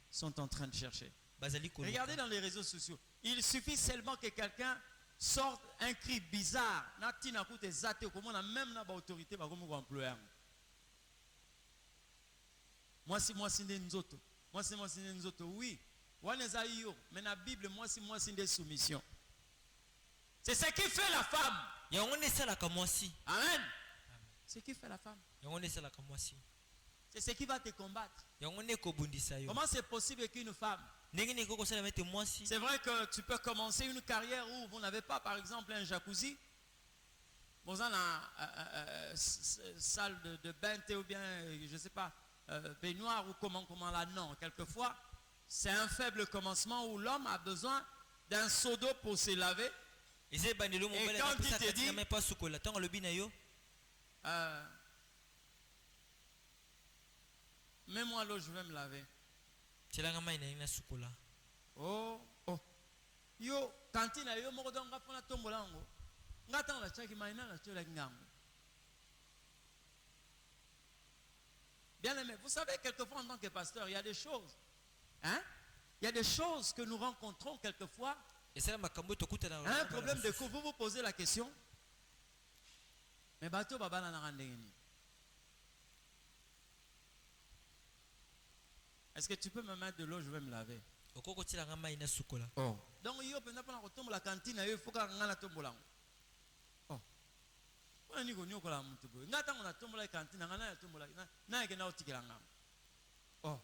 sont en train de chercher. Regardez dans les réseaux sociaux. Il suffit seulement que quelqu'un sorte un cri bizarre. Même dans l'autorité, moi si nzoto. Moi si nzoto. Oui. Mais la Bible, moi si des soumissions. C'est ce qui fait la femme. Amen. C'est ce qui fait la femme. C'est ce qui va te combattre. Comment c'est possible qu'une femme, c'est vrai que tu peux commencer une carrière où vous n'avez pas par exemple un jacuzzi, vous avez une salle de bain ou bien je ne sais pas baignoire ou comment là, non, quelquefois c'est un faible commencement où l'homme a besoin d'un seau d'eau pour se laver. Et quand il te dit même moi l'eau je vais me laver. Oh yo cantine yo moko donc ngapona tombolango Bien aimé, vous savez, quelquefois en tant que pasteur, il y a des choses. Hein? Il y a des choses que nous rencontrons quelquefois. Un problème de couple, vous vous posez la question. Mais bateau baba na randengeni. Est-ce que tu peux me mettre de l'eau, je vais me laver. Oh. Donc il y a la cantine, il faut que ngana tombola. Oh. On ni gonyo kola mutu bo. Ngata ngona tombola cantine ngana ya tombola na ngena otikilanga. Oh.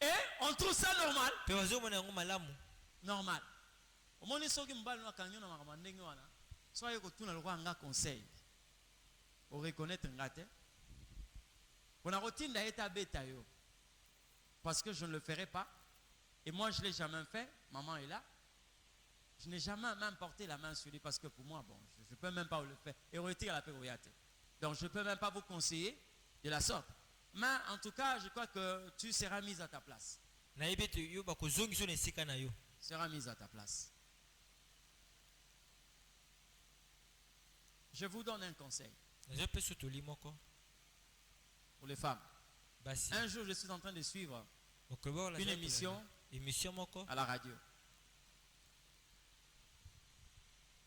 Et on trouve ça normal. Normal. Au moins soki mbali na kanyo na makama ndenge wana. Soyez que tout le conseil. Pour reconnaître ngate. On a routine d'aéta beta yo. Parce que je ne le ferai pas. Et moi je l'ai jamais fait. Maman est là. Je n'ai jamais même porté la main sur lui parce que pour moi bon, je ne peux même pas le faire. Et retire la péroyate. Donc je ne peux même pas vous conseiller de la sorte. Mais en tout cas, je crois que tu seras mise à ta place. Sera mise à ta place. Je vous donne un conseil. Pour les femmes. Un jour, je suis en train de suivre une émission à la radio.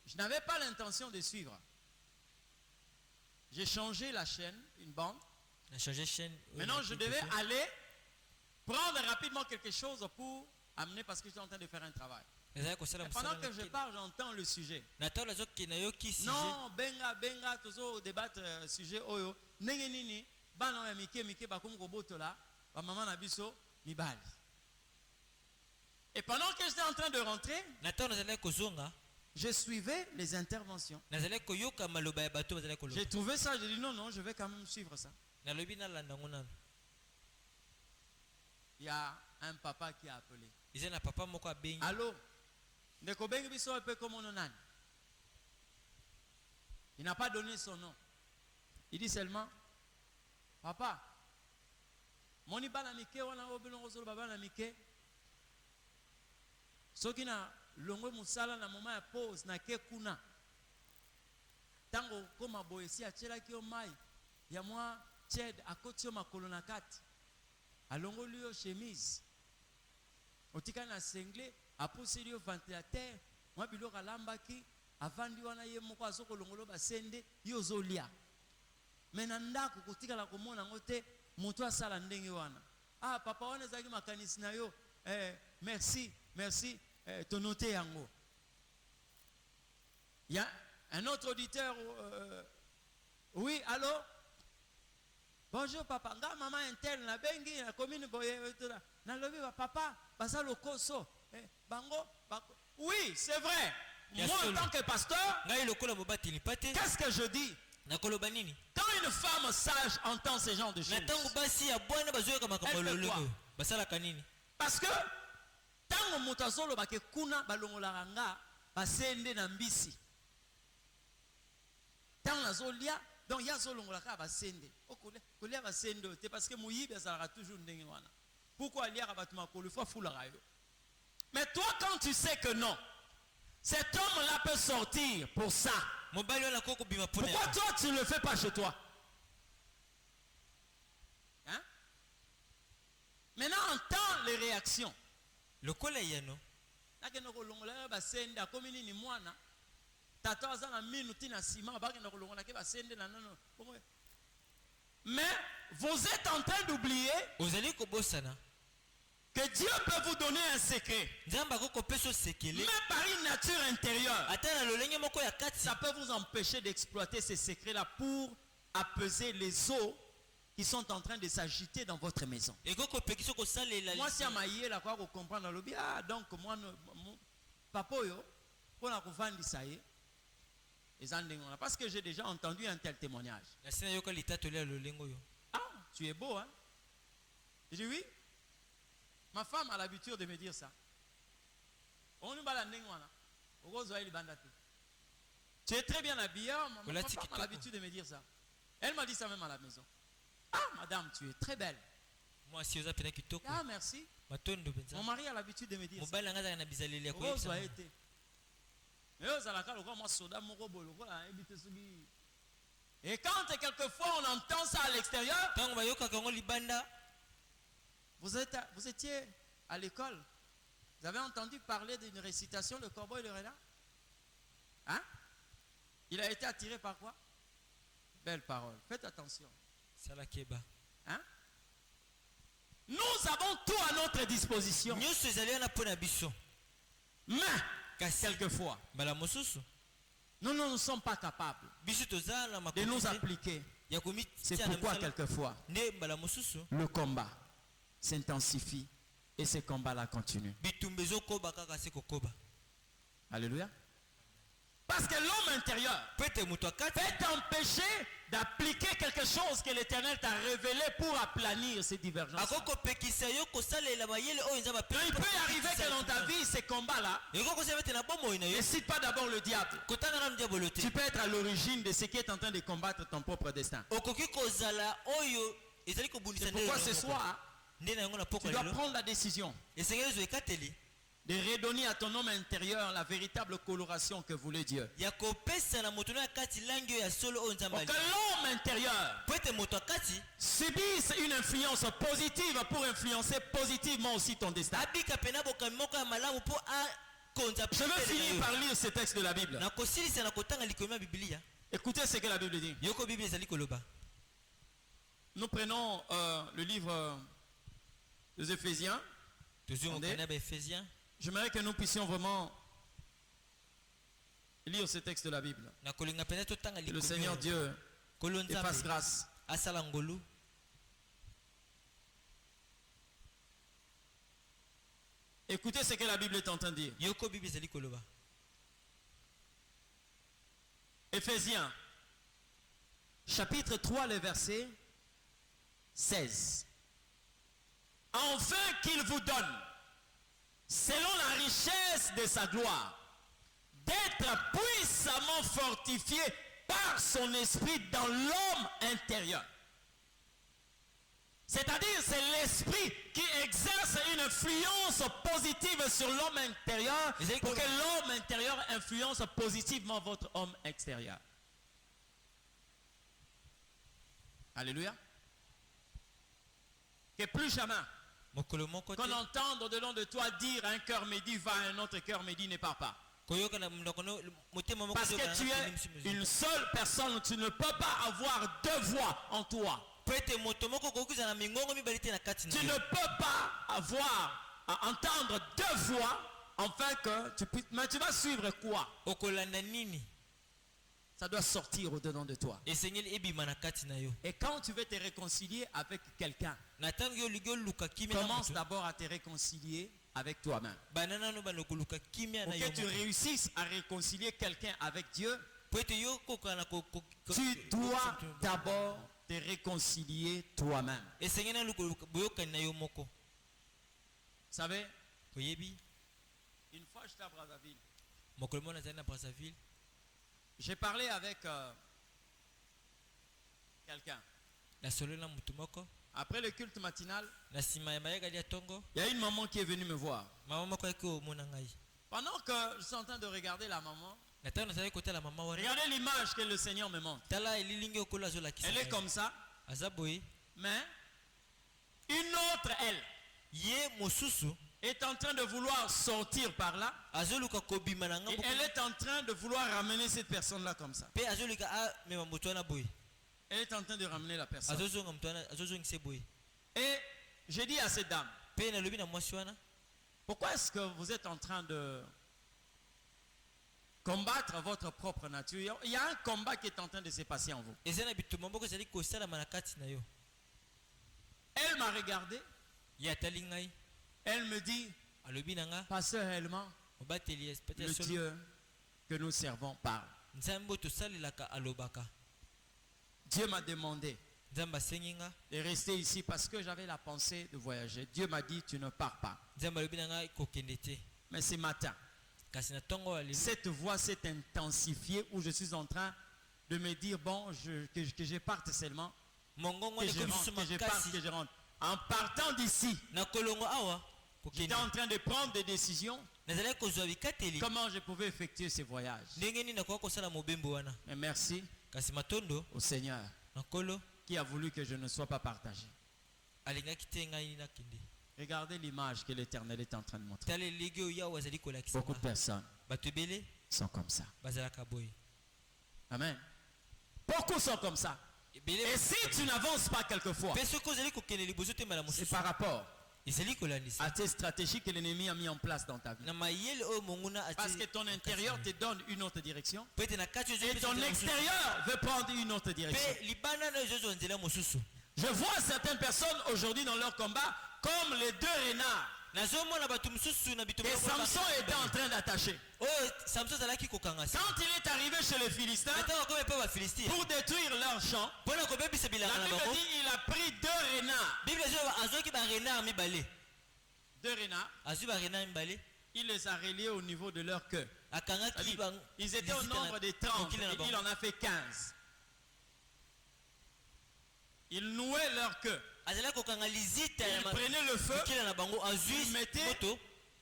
Je n'avais pas l'intention de suivre. J'ai changé la chaîne, une bande. Maintenant, je devais aller prendre rapidement quelque chose pour amener parce que j'étais en train de faire un travail. Et pendant que je parle, j'entends le sujet. Non, benga, toujours débattre sujet oyo. Nengenini, bana mike bakum kobotola, ba maman na biso mibali. Et pendant que j'étais en train de rentrer, je suivais les interventions. J'ai trouvé ça, j'ai dit non, je vais quand même suivre ça. Il y a un papa qui a appelé. Allô? Il n'a pas donné son nom. Il dit seulement, papa, mon ibana mike wana obino solo baba na mike. Soki na longwe musala na moma ya pause na ke kuna. Tango koma boyesi achela ki omai ya mwa ched akotio makolo na kati. Alongo liyo chemise. Otika na sengle aposi liyo ventilateur. Mwa biloko alambaki avandi wana ye moko azoko longolo basende yo zolia. Mena ndako kotika la komona ngote moto asala ndenge wana. Ah papa wana zaki makanisi na yo. Merci. Ton noté yango. Il y a un autre auditeur. Oui, allô? Bonjour papa. Nga maman interne na bengi na commune boye na lobi papa basa lokoso. Bango. Oui, c'est vrai. Moi en tant que pasteur, qu'est-ce que je dis? Quand une femme sage entend ce genre de choses, elle fait quoi? Parce que tango mutazolo bake kuna balongola nga basende na mbisi. Tango nazolia donc ya zolongola ka basende. Okolia basende te parce que muyibi azalaka toujours ndenge wana. Pourquoi liaka batuma ko le fois fula rayo? Mais toi quand tu sais que non, cet homme-là peut sortir pour ça. Pourquoi toi tu ne le fais pas chez toi? Hein? Maintenant entends les réactions. Le collègue non. Mais vous êtes en train d'oublier que Dieu peut vous donner un secret. Même par une nature intérieure. Ça peut vous empêcher d'exploiter ces secrets-là pour apaiser les eaux qui sont en train de s'agiter dans votre maison. Moi, si amaïe la quoi comprendre le bien, ah donc moi papa yo pour la vendre ça y est. Parce que j'ai déjà entendu un tel témoignage. Ah, tu es beau hein? Je dis oui. Ma femme a l'habitude de me dire ça. Tu es très bien habillé. Ma femme a l'habitude de me dire ça. Elle m'a dit ça même à la maison. Ah, madame, tu es très belle. Ah, merci. Mon mari a l'habitude de me dire ça. Et quand quelquefois on entend ça à l'extérieur, vous étiez à l'école, vous avez entendu parler d'une récitation, le corbeau et le renard? Hein? Il a été attiré par quoi? Belle parole. Faites attention. Hein? Nous avons tout à notre disposition. Mais, quelquefois, nous ne sommes pas capables de nous appliquer. C'est pourquoi quelquefois, le combat s'intensifie et ce combat-là continue. Alléluia. Parce que l'homme intérieur peut t'empêcher d'appliquer quelque chose que l'Éternel t'a révélé pour aplanir ces divergences. Il peut arriver que dans ta vie, ces combats-là, ne cite pas d'abord le diable. Tu peux être à l'origine de ce qui est en train de combattre ton propre destin. C'est pourquoi ce soir, tu dois prendre la décision de redonner à ton homme intérieur la véritable coloration que voulait Dieu. Pour que l'homme intérieur subisse une influence positive pour influencer positivement aussi ton destin. Je veux finir par lire ce texte de la Bible. Écoutez ce que la Bible dit. Nous prenons le livre des Éphésiens. J'aimerais que nous puissions vraiment lire ce texte de la Bible. Que le Seigneur Dieu te fasse grâce. Écoutez ce que la Bible est en train de dire. Éphésiens, chapitre 3, le verset 16. Enfin qu'il vous donne, selon la richesse de sa gloire, d'être puissamment fortifié par son esprit dans l'homme intérieur. C'est-à-dire, c'est l'esprit qui exerce une influence positive sur l'homme intérieur pour que l'homme intérieur influence positivement votre homme extérieur. Alléluia. Que plus jamais qu'on entende au-delà de toi dire un cœur me dit va, un autre cœur me dit ne part pas. Parce que tu es une seule personne, tu ne peux pas avoir deux voix en toi. Tu ne peux pas avoir à entendre deux voix afin que tu puisses. Mais tu vas suivre quoi? Ça doit sortir au-dedans de toi. Et quand tu veux te réconcilier avec quelqu'un, commence d'abord à te réconcilier avec toi-même. Pour que tu réussisses à réconcilier quelqu'un avec Dieu, tu dois d'abord te réconcilier toi-même. Vous savez, une fois j'étais à Brazzaville. J'ai parlé avec quelqu'un. Après le culte matinal, il y a une maman qui est venue me voir. Pendant que je suis en train de regarder la maman, regardez l'image que le Seigneur me montre. Elle est comme ça. Mais une autre, elle, est en train de vouloir sortir par là. Et elle est en train de vouloir ramener cette personne-là comme ça. Elle est en train de ramener la personne. Et j'ai dit à cette dame, pourquoi est-ce que vous êtes en train de combattre votre propre nature? Il y a un combat qui est en train de se passer en vous. Elle m'a regardé. Elle me dit, Pasteur Helman, le Dieu que nous servons parle. Dieu m'a demandé de rester ici parce que j'avais la pensée de voyager. Dieu m'a dit, tu ne pars pas. Mais ce matin, cette voix s'est intensifiée où je suis en train de me dire, bon, que je parte seulement, que je rentre. En partant d'ici, j'étais en train de prendre des décisions comment je pouvais effectuer ces voyages. Mais merci au Seigneur qui a voulu que je ne sois pas partagé. Regardez l'image que l'Éternel est en train de montrer. Beaucoup de personnes sont comme ça. Amen. Beaucoup sont comme ça. Et si tu n'avances pas quelquefois, c'est par rapport à tes stratégies que l'ennemi a mis en place dans ta vie. Parce que ton intérieur te donne une autre direction et ton extérieur veut prendre une autre direction. Je vois certaines personnes aujourd'hui dans leur combat comme les deux renards que Samson était en train d'attacher. Quand il est arrivé chez les Philistins pour détruire leur champ, la Bible dit il a pris deux renards. Deux renards. Il les a reliés au niveau de leur queue. Ils étaient au nombre de 30 et il en a fait 15. Ils nouaient leur queue. Ils prenaient le feu, ils mettaient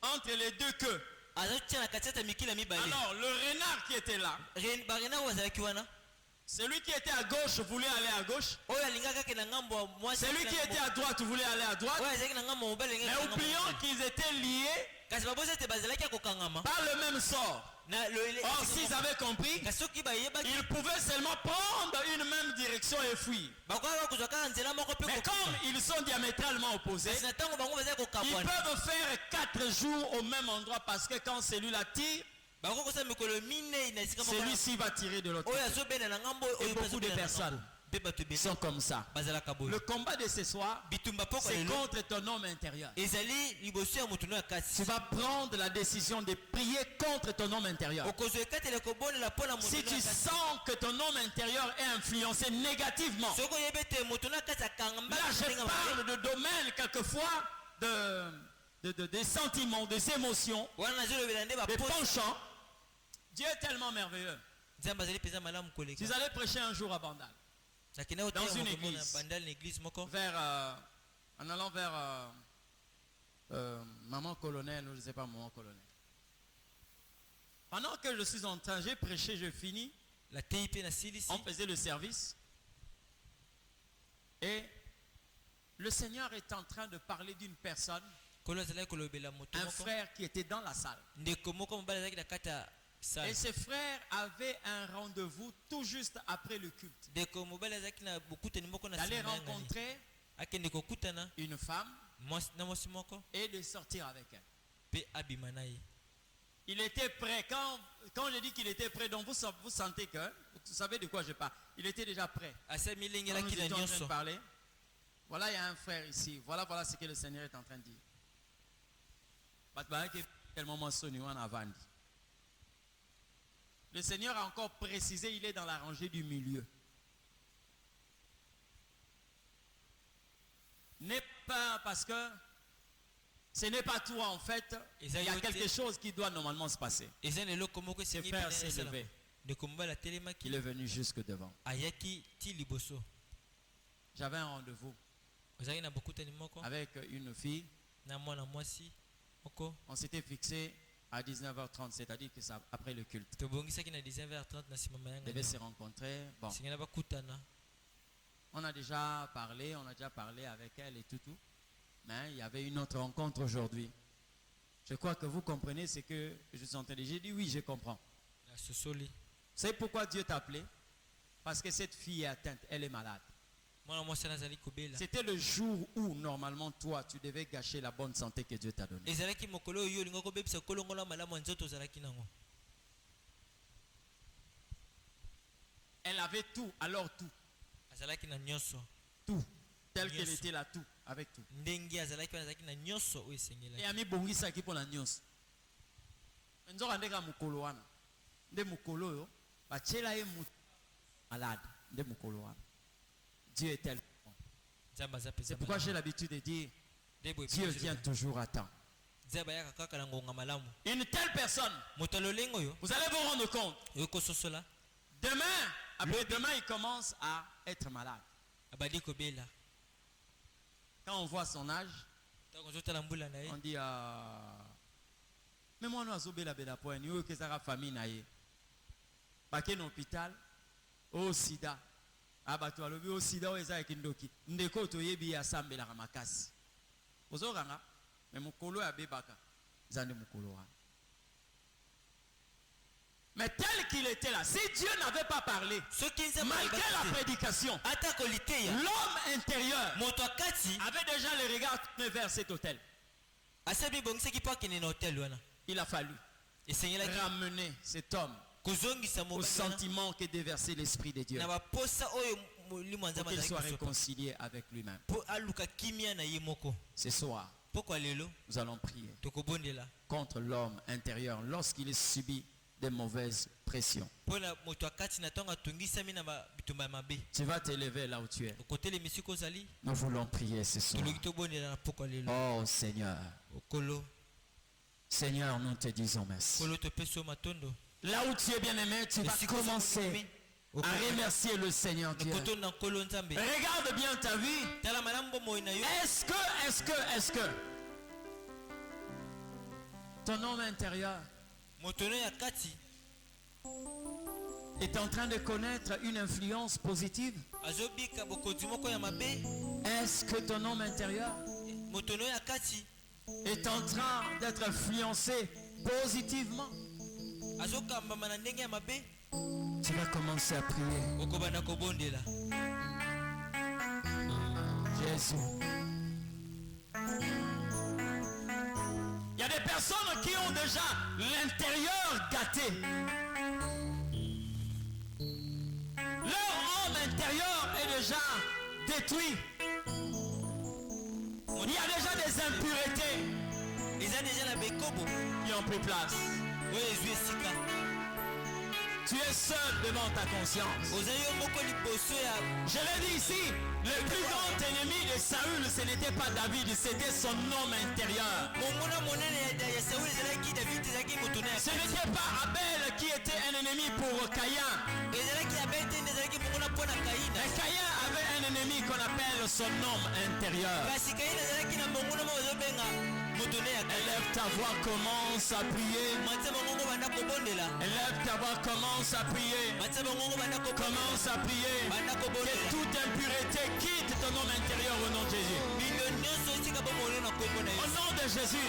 entre les deux queues. Alors le renard qui était là, celui qui était à gauche voulait aller à gauche, celui qui était à droite voulait aller à droite, mais oubliant qu'ils étaient liés par le même sort. Or, s'ils avaient compris, ils pouvaient seulement prendre une même direction et fuir. Mais comme ils sont diamétralement opposés, ils peuvent faire 4 jours au même endroit parce que quand celui-là tire, celui-ci va tirer de l'autre côté. Et beaucoup de personnes sont comme ça. Le combat de ce soir, c'est contre ton homme intérieur. Tu vas prendre la décision de prier contre ton homme intérieur. Si tu sens que ton homme intérieur est influencé négativement, là je parle de domaine quelquefois des sentiments, des émotions, des penchants. Dieu est tellement merveilleux. Si vous allez prêcher un jour à Bandal, dans une église, en allant vers maman colonel, ou je ne sais pas, maman colonel. Pendant que je suis en train, j'ai prêché, je finis, on faisait le service, et le Seigneur est en train de parler d'une personne, un frère qui était dans la salle. Et ce frère avait un rendez-vous tout juste après le culte. D'aller rencontrer une femme et de sortir avec elle. Il était prêt. Quand je dis qu'il était prêt, donc vous sentez que, vous savez de quoi je parle. Il était déjà prêt. Quand nous étions en train de parler, voilà, il y a un frère ici. Voilà ce que le Seigneur est en train de dire. Le Seigneur a encore précisé, il est dans la rangée du milieu. N'est pas parce que ce n'est pas toi en fait. Il y a quelque chose qui doit normalement se passer. Ce frère s'est levé. Il est venu jusque devant. J'avais un rendez-vous avec une fille. On s'était fixé à 19h30, c'est-à-dire que c'est après le culte. On devait se rencontrer. Bon. On a déjà parlé avec elle et tout. Mais il y avait une autre rencontre aujourd'hui. Je crois que vous comprenez ce que je suis en train de dire. J'ai dit oui, je comprends. Vous savez pourquoi Dieu t'a appelé? Parce que cette fille est atteinte, elle est malade. C'était le jour où normalement toi tu devais gâcher la bonne santé que Dieu t'a donnée. Elle avait tout, alors tout. Tout. Tel qu'elle était là, tout. Avec tout. Et ami bongisa qui pour la nyos. Nzoka ndeka mukolo wana. Nde mukolo yo. Bachela ye malade. Nde mukolo wana. Dieu est tellement bon. C'est pourquoi j'ai l'habitude de dire Dieu vient toujours à temps. Une telle personne, vous allez vous rendre compte. Demain, après demain, il commence à être malade. Quand on voit son âge, on dit Mais moi, nous avons bela point. Nous avons que famille naïe. Parce que l'hôpital, au sida, abattoir le au sida, au eza kindoki. Ndeko to yebi asambe la ramakasi. Ozoranga, mais mukolo ya bebaka, zande mukolo. Mais tel qu'il était là, si Dieu n'avait pas parlé, malgré la prédication, l'homme intérieur avait déjà le regard tourné vers cet hôtel. Il a fallu ramener cet homme au sentiment que déversait l'Esprit de Dieu pour qu'il soit réconcilié avec lui-même. Ce soir, nous allons prier contre l'homme intérieur lorsqu'il est subi des mauvaises pressions. Tu vas t'élever là où tu es. Nous voulons prier ce soir. Oh Seigneur. Seigneur, nous te disons merci. Là où tu es bien-aimé, tu vas commencer à remercier le Seigneur Dieu. Regarde bien ta vie. Est-ce que ton homme intérieur est en train de connaître une influence positive? Est-ce que ton homme intérieur est en train d'être influencé positivement? Tu vas commencer à prier. Jésus. Il y a des personnes qui ont déjà l'intérieur gâté. Leur homme intérieur est déjà détruit. Il y a déjà des impuretés qui ont pris place. Tu es seul devant ta conscience. Je l'ai dit ici, le plus grand ennemi de Saül, ce n'était pas David, c'était son homme intérieur. Ce n'était pas Abel qui était un ennemi pour Caïn. Mais Caïn avait un ennemi qu'on appelle son homme intérieur. Élève ta voix, commence à prier. Élève ta voix, commence à prier. Commence à prier. Que toute impureté quitte ton homme intérieur au nom de Jésus. Au nom de Jésus.